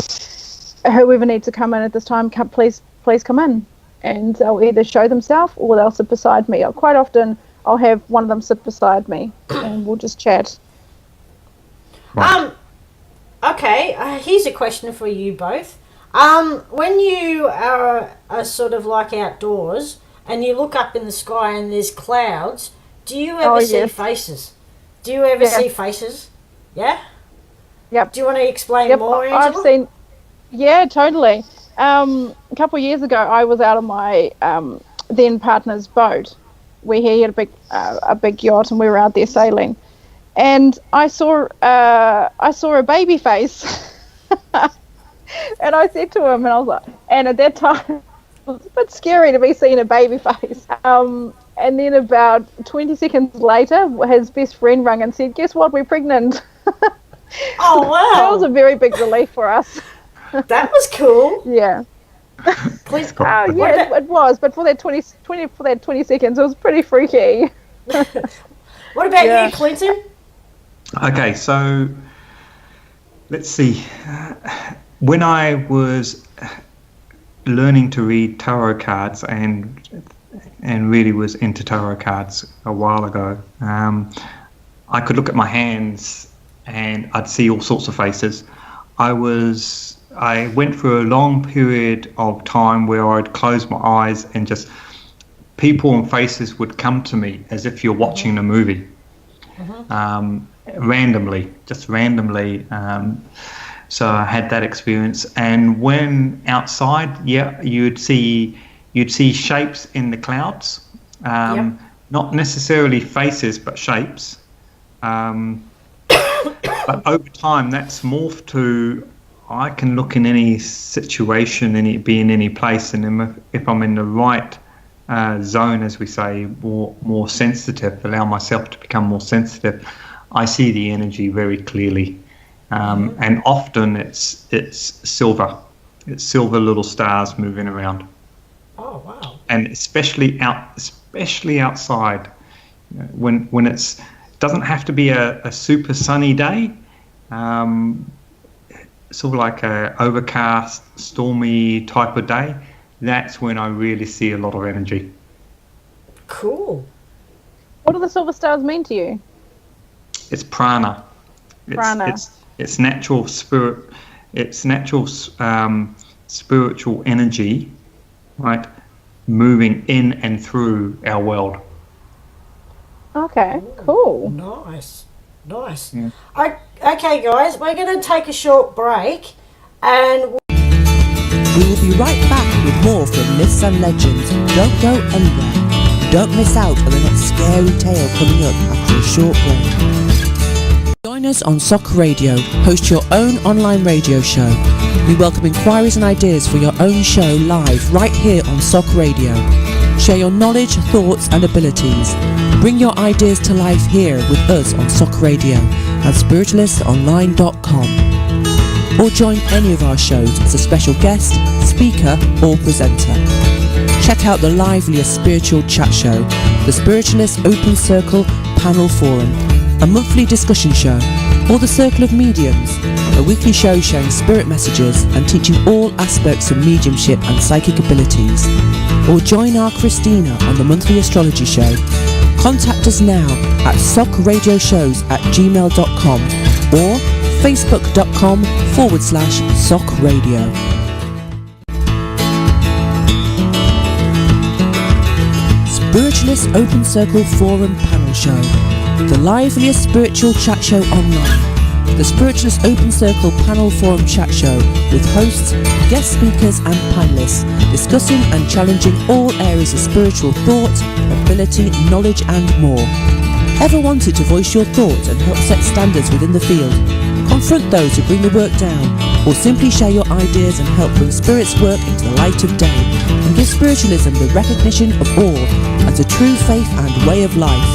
whoever needs to come in at this time, please come in. And they'll either show themselves or they'll sit beside me. Quite often, I'll have one of them sit beside me and we'll just chat. Right. Okay, here's a question for you both. When you are sort of like outdoors and you look up in the sky and there's clouds, do you ever see faces? Do you ever see faces? Yeah? Yep. Do you want to explain more, Angela? I've seen... Yeah, totally. A couple of years ago, I was out on my then partner's boat, where he had a big yacht, and we were out there sailing. And I saw a baby face, and I said to him, and I was like, and at that time, it was a bit scary to be seeing a baby face. And then about 20 seconds later, his best friend rang and said, "Guess what? We're pregnant." Oh wow! That was a very big relief for us. That was cool. Yeah. Please. It was, but for that 20 seconds, it was pretty freaky. What about you, Clinton? Okay, so let's see. When I was learning to read tarot cards and really was into tarot cards a while ago, I could look at my hands and I'd see all sorts of faces. I went through a long period of time where I'd close my eyes and just people and faces would come to me as if you're watching a movie. Randomly. So I had that experience. And when outside, you'd see shapes in the clouds. Not necessarily faces, but shapes. But over time, that's morphed to I can look in any situation, be in any place, and if I'm in the right zone, as we say, more sensitive, allow myself to become more sensitive, I see the energy very clearly. And often it's silver. It's silver little stars moving around. Oh wow! And especially outside, when it doesn't have to be a super sunny day. Sort of like a overcast, stormy type of day. That's when I really see a lot of energy. Cool. What do the silver stars mean to you? It's prana. It's natural spirit. It's natural spiritual energy, right, moving in and through our world. Okay, cool. Nice. Yeah. Okay, guys, we're going to take a short break, and we will be right back with more from Myths and Legends. Don't go anywhere. Don't miss out on the next scary tale coming up after a short break. Join us on SOC Radio. Host your own online radio show. We welcome inquiries and ideas for your own show live right here on SOC Radio. Share your knowledge, thoughts and abilities. Bring your ideas to life here with us on SOC Radio and spiritualistonline.com. Or join any of our shows as a special guest, speaker or presenter. Check out the liveliest spiritual chat show, the Spiritualist Open Circle Panel Forum, a monthly discussion show, or the Circle of Mediums, a weekly show sharing spirit messages and teaching all aspects of mediumship and psychic abilities. Or join our Christina on the monthly astrology show. Contact us now at socradioshows@gmail.com or facebook.com/socradio. Spiritualist Open Circle Forum Panel Show, the liveliest spiritual chat show online. The Spiritualist Open Circle Panel Forum Chat Show with hosts, guest speakers and panellists discussing and challenging all areas of spiritual thought, ability, knowledge and more. Ever wanted to voice your thoughts and help set standards within the field? Confront those who bring the work down, or simply share your ideas and help bring spirit's work into the light of day and give spiritualism the recognition of all as a true faith and way of life?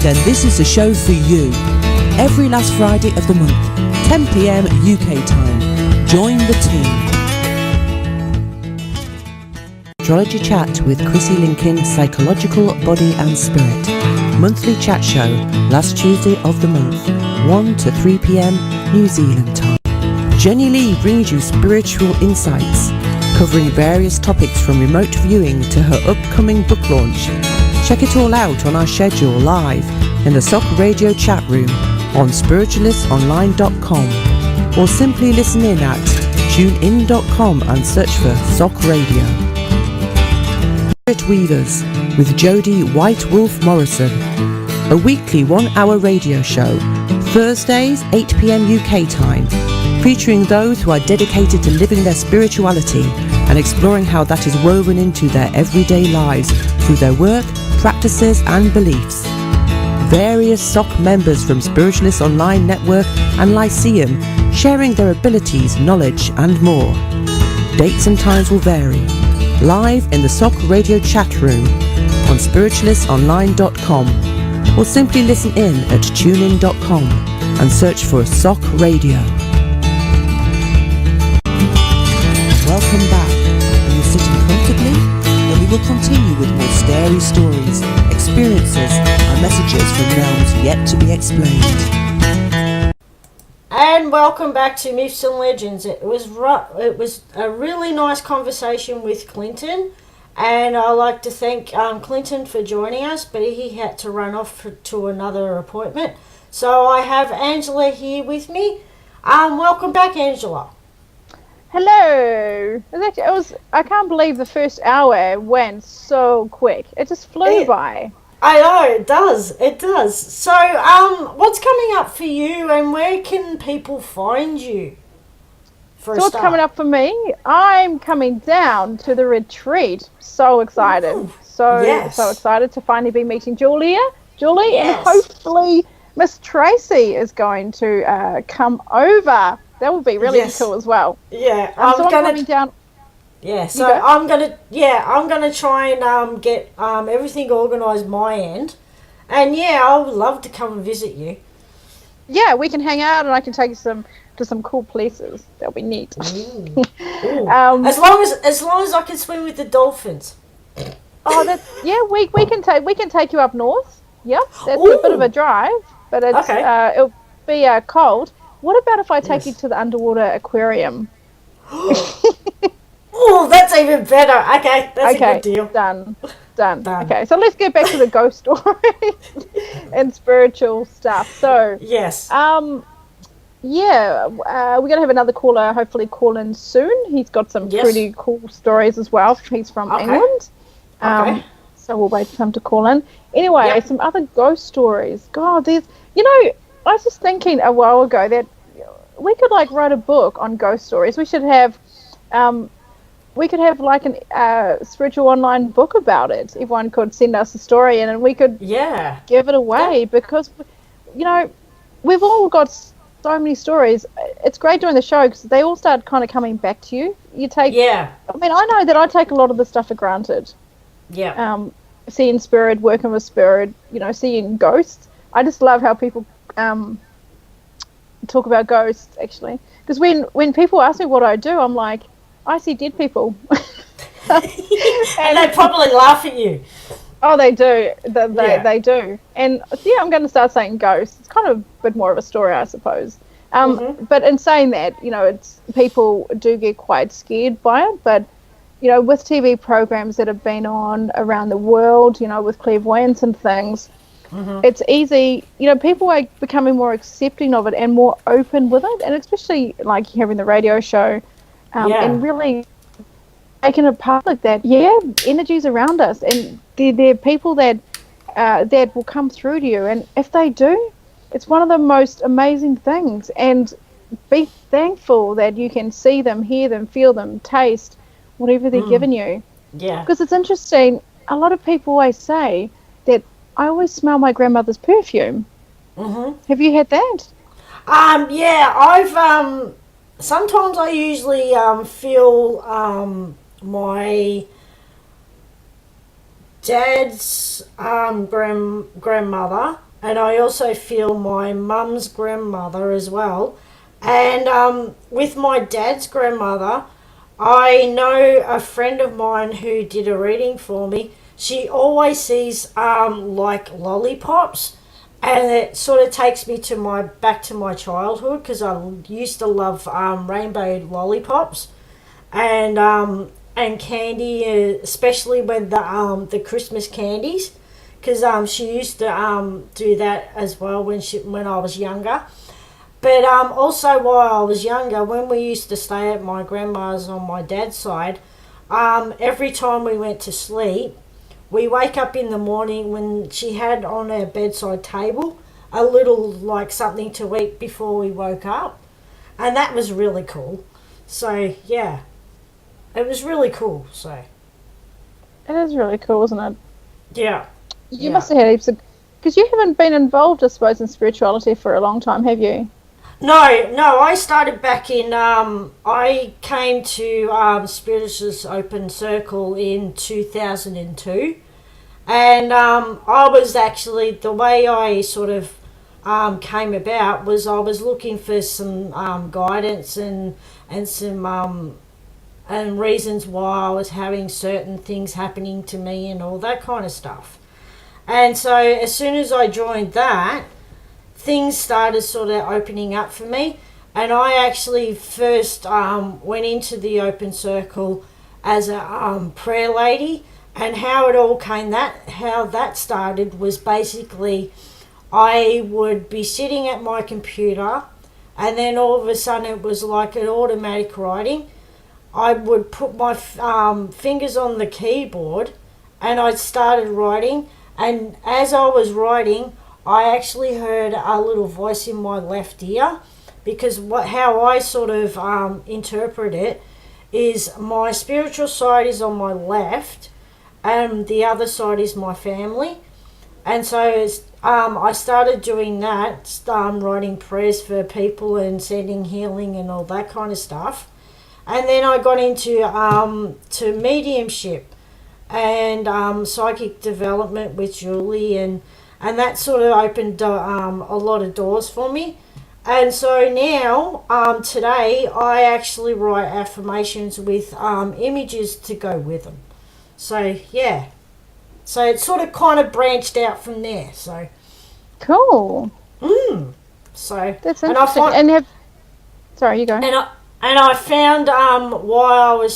Then this is the show for you. Every last Friday of the month, 10 p.m. UK time. Join the team. Astrology Chat with Chrissy Lincoln, Psychological Body and Spirit. Monthly chat show, last Tuesday of the month, 1 to 3 p.m. New Zealand time. Jenny Lee brings you spiritual insights, covering various topics from remote viewing to her upcoming book launch. Check it all out on our schedule live in the SOC Radio chat room on spiritualistonline.com, or simply listen in at tunein.com and search for SOC Radio. Spirit Weavers with Jodie White Wolf Morrison, a weekly 1-hour radio show, Thursdays 8 p.m. UK time, featuring those who are dedicated to living their spirituality and exploring how that is woven into their everyday lives through their work, practices and beliefs. Various SOC members from Spiritualist Online Network and Lyceum sharing their abilities, knowledge and more. Dates and times will vary. Live in the SOC Radio chat room on spiritualistonline.com, or simply listen in at tunein.com and search for SOC Radio. Welcome back. Are you sitting comfortably? Then we will continue with more scary stories, experiences and messages from realms yet to be explained. And welcome back to Myths and Legends. It was a really nice conversation with Clinton, and I'd like to thank Clinton for joining us, but he had to run off to another appointment. So I have Angela here with me. Welcome back, Angela. Hello. I can't believe the first hour went so quick. It just flew by. I know, it does. So, what's coming up for you, and where can people find you? So what's coming up for me? I'm coming down to the retreat. So excited. Ooh, so yes. excited to finally be meeting Julie, Yes. and hopefully Miss Tracy is going to come over. That would be really cool as well. Yeah, I'm coming down. Yeah, so I'm gonna try and get everything organised my end, and I would love to come and visit you. Yeah, we can hang out, and I can take you to some cool places. That'll be neat. Ooh. As long as I can swim with the dolphins. Oh, we can take you up north. Yep, that's a bit of a drive, but it's it'll be cold. What about if I take you to the underwater aquarium? Oh, that's even better. Okay, that's a good deal. Done. Okay, so let's get back to the ghost stories and spiritual stuff. So yes, we're gonna have another caller hopefully call in soon. He's got some pretty cool stories as well. He's from England. So we'll wait for him to call in. Anyway, some other ghost stories. God, there's I was just thinking a while ago that we could write a book on ghost stories. We should have like an spiritual online book about it. Everyone could send us a story and we could give it away because we've all got so many stories. It's great doing the show because they all start kind of coming back to you. I know that I take a lot of the stuff for granted. Seeing spirit, working with spirit, seeing ghosts. I just love how people talk about ghosts, actually, because when people ask me what I do, I'm like, I see dead people. and they probably laugh at you. Oh, they do. They do. And I'm going to start saying ghosts. It's kind of a bit more of a story, I suppose. But in saying that, it's people do get quite scared by it. But with TV programs that have been on around the world, with clairvoyance and things, it's easy. People are becoming more accepting of it and more open with it, and especially like having the radio show. And really making it public that energy's around us, and there are people that will come through to you, and if they do, it's one of the most amazing things. And be thankful that you can see them, hear them, feel them, taste whatever they're giving you. Because it's interesting. A lot of people always say that I always smell my grandmother's perfume. Have you had that? I've sometimes I usually feel my dad's grandmother, and I also feel my mum's grandmother as well. And with my dad's grandmother, I know a friend of mine who did a reading for me. She always sees like lollipops, And it sort of takes me to back to my childhood, because I used to love rainbow lollipops and candy, especially when the Christmas candies, because she used to do that as well when I was younger. But also while I was younger, when we used to stay at my grandma's on my dad's side, every time we went to sleep, we wake up in the morning when she had on her bedside table a little like something to eat before we woke up. And that was really cool. So, yeah, it was really cool. So It is really cool, isn't it? yeah. You must have had heaps of... Because you haven't been involved, I suppose, in spirituality for a long time, have you? No, I started back in, I came to Spiritualist Open Circle in 2002. And I was actually, the way I sort of came about was I was looking for some guidance and some and reasons why I was having certain things happening to me and all that kind of stuff. And so as soon as I joined that, things started sort of opening up for me. And I actually first went into the Open Circle as a prayer lady. And how it all came, how that started was basically I would be sitting at my computer, and then all of a sudden it was like an automatic writing. I would put my fingers on the keyboard, and I started writing. And as I was writing, I actually heard a little voice in my left ear, because how I sort of interpret it is my spiritual side is on my left, and the other side is my family. And so I started doing that, writing prayers for people and sending healing and all that kind of stuff. And then I got into to mediumship and psychic development with Julie, and that sort of opened a lot of doors for me. And so now, today, I actually write affirmations with images to go with them. So, yeah. So it sort of kind of branched out from there. So Cool. So That's interesting. Sorry, you go. And I found why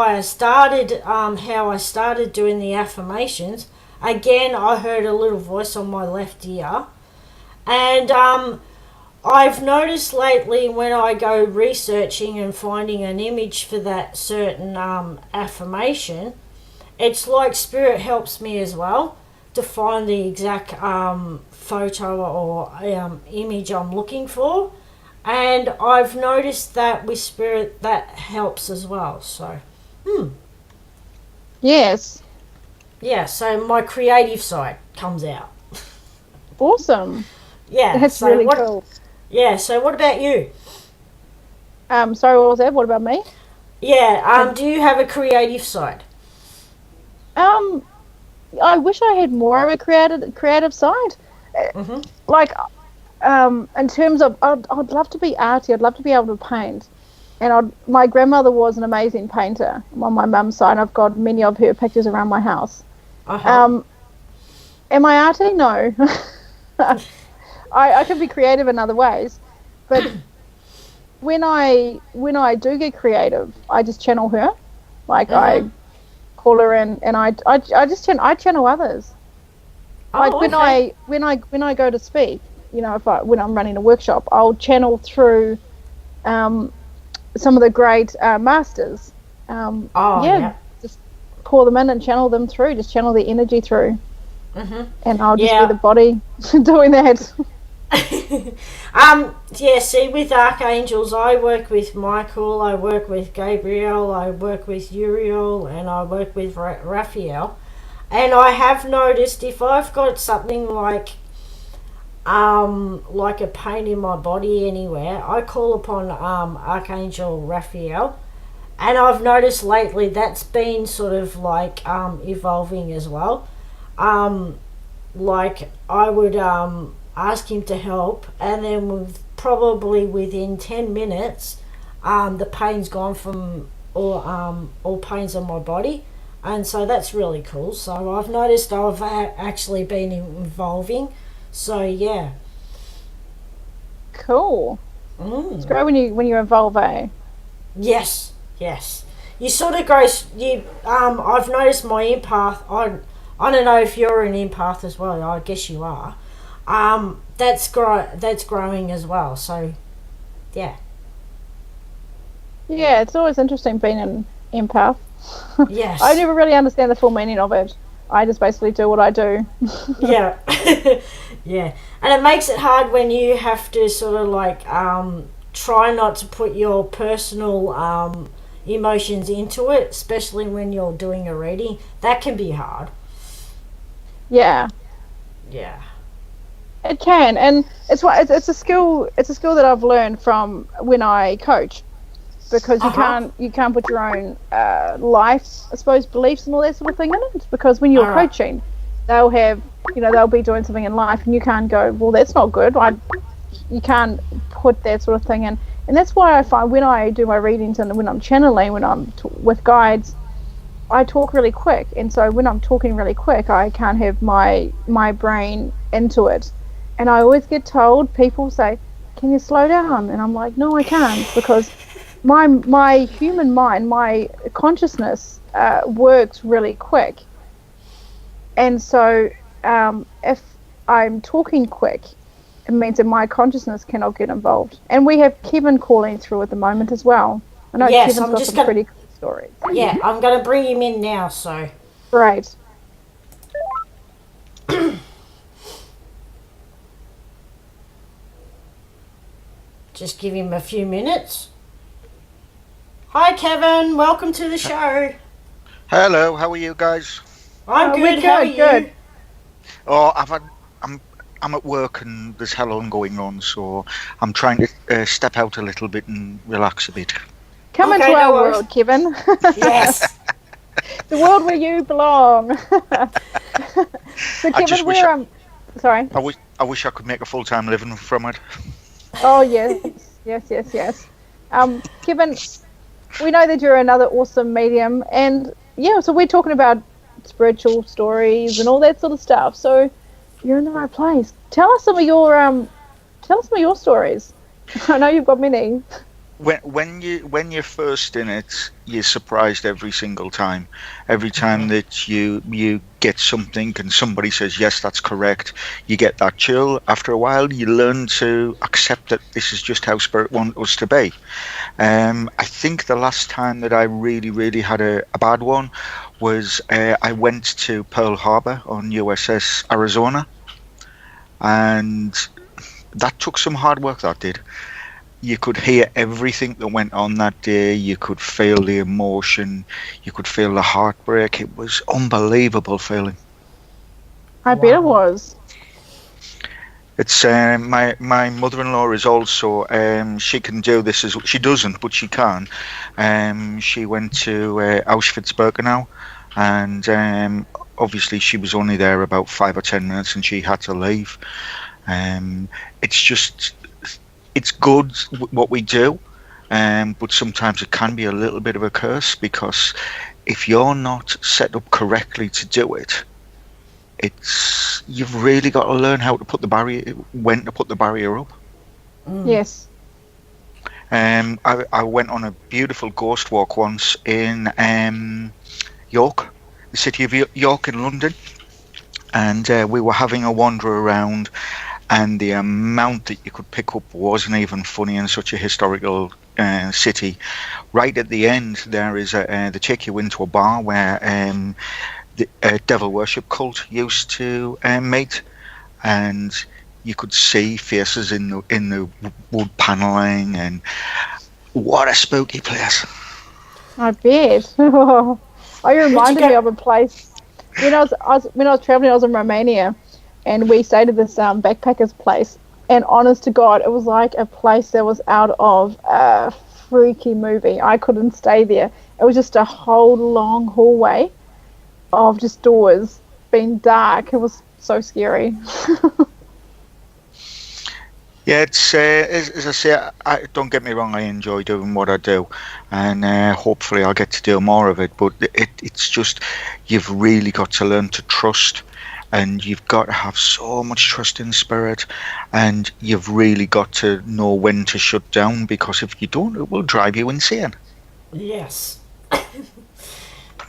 I started how I started doing the affirmations. Again, I heard a little voice on my left ear, and I've noticed lately when I go researching and finding an image for that certain affirmation, it's like Spirit helps me as well to find the exact photo or image I'm looking for. And I've noticed that with Spirit that helps as well. So, Yes. yeah, so my creative side comes out. Awesome. Yeah, That's so really cool. Yeah, so what about you? Sorry, what was that? What about me? Yeah, do you have a creative side? I wish I had more of a creative side. Mm-hmm. Like, in terms of, I'd love to be arty. I'd love to be able to paint. And my grandmother was an amazing painter on my mum's side. I've got many of her pictures around my house. Uh-huh. Am I arty? No. I can be creative in other ways, but when I do get creative, I just channel her. Like I call her in, and I channel others. Like when I go to speak, you know, when I'm running a workshop, I'll channel through some of the great masters. Just call them in and channel them through. Just channel the energy through, and I'll just be the body doing that. See, with archangels, I work with Michael, I work with Gabriel, I work with Uriel, and I work with Raphael. And I have noticed if I've got something like a pain in my body anywhere, I call upon Archangel Raphael. And I've noticed lately that's been sort of like evolving as well. Like I would ask him to help, and then probably within 10 minutes the pain's gone from all pains on my body. And so that's really cool. So I've noticed I've actually been evolving. So yeah. Cool. It's great when you evolve, eh? Yes. You sort of go. I've noticed my empath. I don't know if you're an empath as well. I guess you are. That's growing as well. So, yeah. Yeah, it's always interesting being an empath. Yes. I never really understand the full meaning of it. I just basically do what I do. Yeah. Yeah. And it makes it hard when you have to sort of like try not to put your personal emotions into it, especially when you're doing a reading. That can be hard. Yeah. Yeah. It can, and it's a skill. It's a skill that I've learned from when I coach, because you can't put your own life, I suppose, beliefs and all that sort of thing in it. Because when you're coaching, they'll have, they'll be doing something in life, and you can't go, well, that's not good. You can't put that sort of thing in, and that's why I find when I do my readings and when I'm channeling, when I'm with guides, I talk really quick, and so when I'm talking really quick, I can't have my brain into it. And I always get told, people say, can you slow down? And I'm like, no, I can't, because my human mind, my consciousness works really quick. And so if I'm talking quick, it means that my consciousness cannot get involved. And we have Kevin calling through at the moment as well. I know yes, Kevin's got some pretty cool stories. Yeah, I'm going to bring him in now, so. Great. Just give him a few minutes. Hi, Kevin. Welcome to the show. Hello. How are you guys? I'm good. How are you? Oh, I'm at work and there's hell on going on, so I'm trying to step out a little bit and relax a bit. Come into our world, Kevin. Yes. The world where you belong. So, Kevin, sorry. I wish I could make a full-time living from it. Oh, yes. Kevin, we know that you're another awesome medium, and so we're talking about spiritual stories and all that sort of stuff. So you're in the right place. Tell us some of your stories. I know you've got many. When you're first in it, you're surprised every single time. Every time that you get something and somebody says, yes, that's correct, you get that chill. After a while, you learn to accept that this is just how Spirit wants us to be. I think the last time that I really, really had a bad one was I went to Pearl Harbor on USS Arizona. And that took some hard work, that did. You could hear everything that went on that day. You could feel the emotion. You could feel the heartbreak. It was unbelievable feeling. I bet it was. It's my mother-in-law is also she can do this as she doesn't, but she can. She went to Auschwitz-Birkenau, and obviously she was only there about 5 or 10 minutes, and she had to leave. It's good what we do, but sometimes it can be a little bit of a curse, because if you're not set up correctly to do it, you've really got to learn when to put the barrier up. Yes. I went on a beautiful ghost walk once in York, the city of York in London, and we were having a wander around. And the amount that you could pick up wasn't even funny in such a historical city. Right at the end, there is they take you into a bar where the devil worship cult used to meet, and you could see faces in the wood paneling, and what a spooky place! I bet. Oh, you reminded me of a place when I was traveling. I was in Romania. And we stayed at this backpackers place, and honest to God, it was like a place that was out of a freaky movie. I couldn't stay there. It was just a whole long hallway of just doors being dark. It was so scary. Yeah, it's as I say. Don't get me wrong. I enjoy doing what I do, and hopefully I'll get to do more of it. But it's just, you've really got to learn to trust. and you've got to have so much trust in spirit, and you've really got to know when to shut down, because if you don't, it will drive you insane. Yes.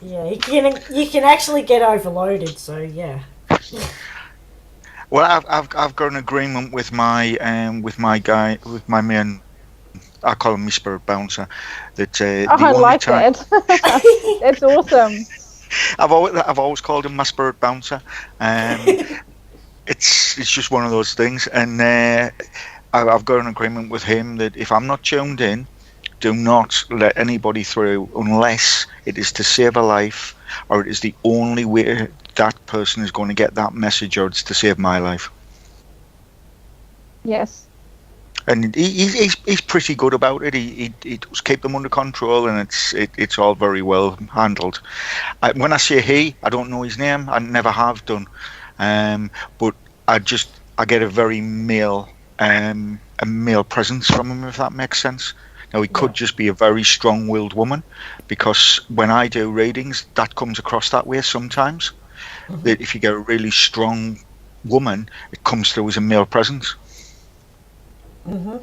Yeah, you can actually get overloaded. So yeah. Well, I've got an agreement with my main. I call him my spirit bouncer. That I like that. That's awesome. I've always called him my spirit bouncer. It's just one of those things, and I've got an agreement with him that if I'm not tuned in, do not let anybody through unless it is to save a life, or it is the only way that person is going to get that message, or it's to save my life. Yes. And he's pretty good about it. He does keep them under control, and it's all very well handled. When I say he, I don't know his name. I never have done. But I get a very male presence from him, if that makes sense. Now, he could just be a very strong-willed woman, because when I do readings, that comes across that way sometimes. Mm-hmm. That if you get a really strong woman, it comes through as a male presence. Mm-hmm.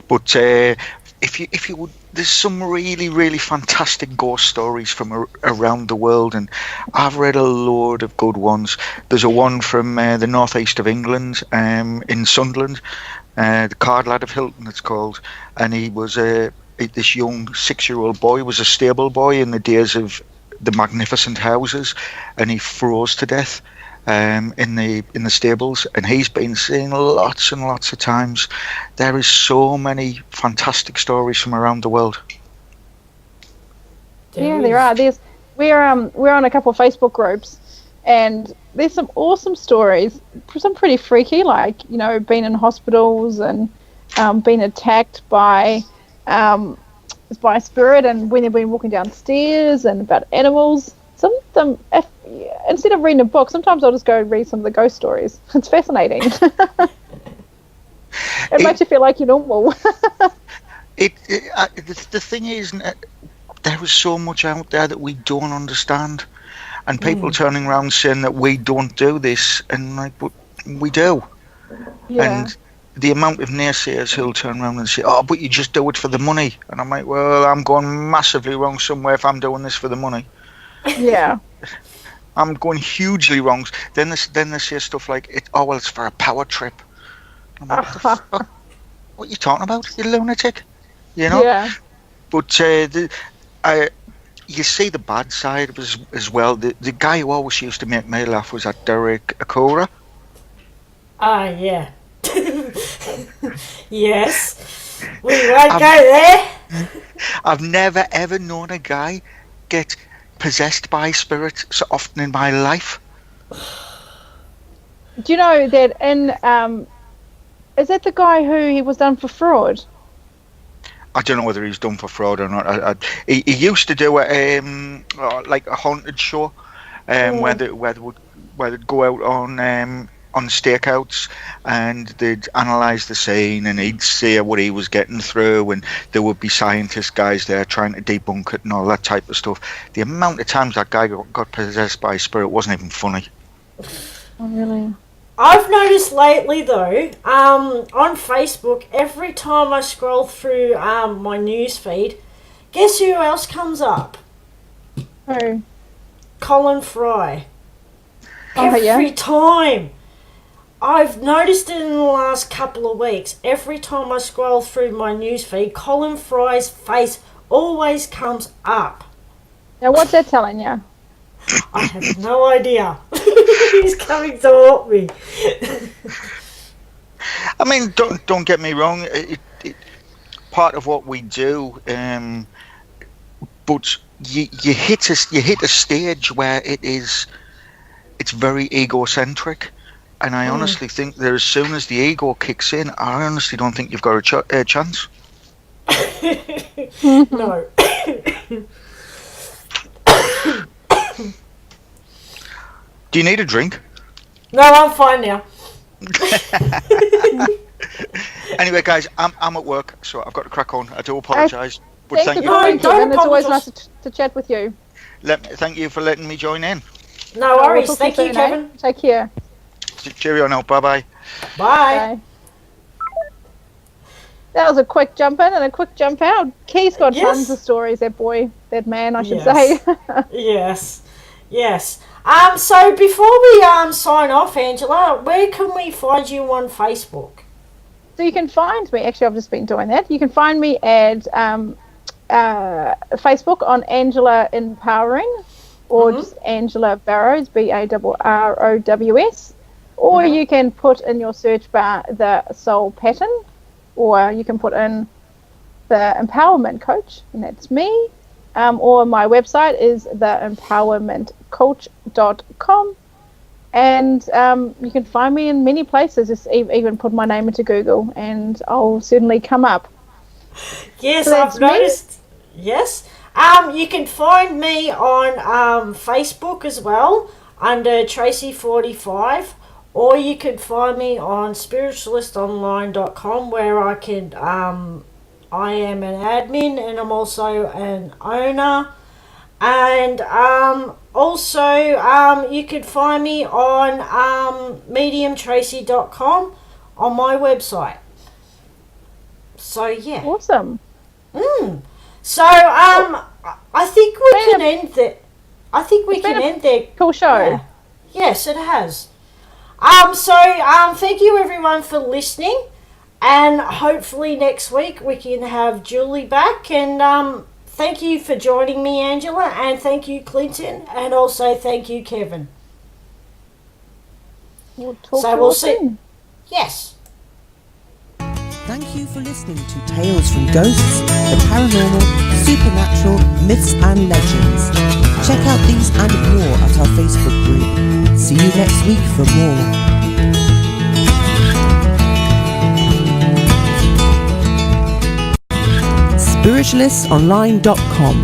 But if you would, there's some really, really fantastic ghost stories from around the world, and I've read a load of good ones. There's a one from the northeast of England, in Sunderland, the Card Lad of Hilton, it's called, and he was this young 6-year-old boy, was a stable boy in the days of the magnificent houses, and he froze to death in the stables, and he's been seen lots and lots of times. There is so many fantastic stories from around the world. Yeah, there are. We're on a couple of Facebook groups, and there's some awesome stories, some pretty freaky, like, you know, being in hospitals and being attacked by spirit, and when they've been walking downstairs, and about animals. Some of them, instead of reading a book, sometimes I'll just go and read some of the ghost stories. It's fascinating. It makes you feel like you're normal. The thing is, there is so much out there that we don't understand, and people turning around saying that we don't do this, and like, but we do. Yeah. And the amount of naysayers who'll turn around and say, "Oh, but you just do it for the money," and I'm like, "Well, I'm going massively wrong somewhere if I'm doing this for the money." Yeah. I'm going hugely wrong. Then they say stuff like, it's for a power trip. I'm like, what are you talking about, you lunatic? You know? Yeah. But you see the bad side of it as well. The guy who always used to make me laugh was that Derek ENCORE. Ah, yeah. Yes. We won't go there. I've never ever known a guy get possessed by spirit so often in my life. Do you know that in is that the guy who he was done for fraud? I don't know whether he's done for fraud or not. He used to do like a haunted show, where they'd go out on stakeouts, and they'd analyse the scene, and he'd say what he was getting through, and there would be scientist guys there trying to debunk it and all that type of stuff. The amount of times that guy got possessed by a spirit wasn't even funny. Oh, really? I've noticed lately, though, on Facebook, every time I scroll through my news feed, guess who else comes up? Who? Colin Fry. Oh, every time. I've noticed it in the last couple of weeks. Every time I scroll through my newsfeed, Colin Fry's face always comes up. Now, what's that telling you? I have no idea. He's coming to haunt me. I mean, don't get me wrong. It part of what we do, but you hit a stage where it's very egocentric. And I honestly think that as soon as the ego kicks in, I honestly don't think you've got a chance. No. Do you need a drink? No, I'm fine now. Anyway, guys, I'm at work, so I've got to crack on. I do apologise. But Thank you. No, don't And it's always apologise. nice to chat with you. Thank you for letting me join in. No worries. We'll Thank you, Kevin. Take care. Cheerio now. Bye-bye. Bye. That was a quick jump in and a quick jump out. Key's got tons of stories, that man, I should say. Yes. So before we sign off, Angela, where can we find you on Facebook? So you can find me, actually I've just been doing that, you can find me at Facebook on Angela Empowering, or just Angela Barrows, Barrows, or you can put in your search bar the Soul Pattern, or you can put in the Empowerment Coach, and that's me, or my website is theempowermentcoach.com, and you can find me in many places. Just even put my name into Google and I'll certainly come up. Yes, So I've noticed. Yes. You can find me on Facebook as well under Tracy45, or you can find me on spiritualistonline.com, where I am an admin and I'm also an owner. And also you can find me on mediumtracy.com on my website. So yeah. Awesome. So I think we can end there. End there. Cool show. Yeah. Yes, it has. Thank you everyone for listening, and hopefully next week we can have Julie back, and thank you for joining me, Angela, and thank you, Clinton, and also thank you, Kevin. We'll talk soon. Yes. Thank you for listening to Tales from Ghosts, the Paranormal, Supernatural, Myths and Legends. Check out these and more at our Facebook group. See you next week for more. Spiritualistonline.com.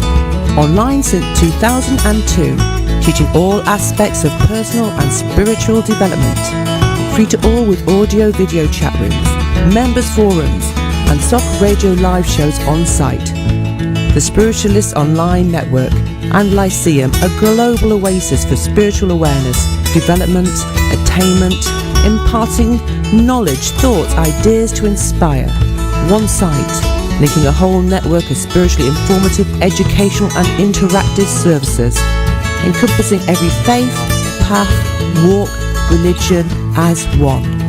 Online since 2002, teaching all aspects of personal and spiritual development. Free to all with audio-video chat rooms, members forums, and SOC Radio live shows on site. The Spiritualist Online Network and Lyceum, a global oasis for spiritual awareness, development, attainment, imparting knowledge, thoughts, ideas to inspire. One site, linking a whole network of spiritually informative, educational and interactive services, encompassing every faith, path, walk, religion as one.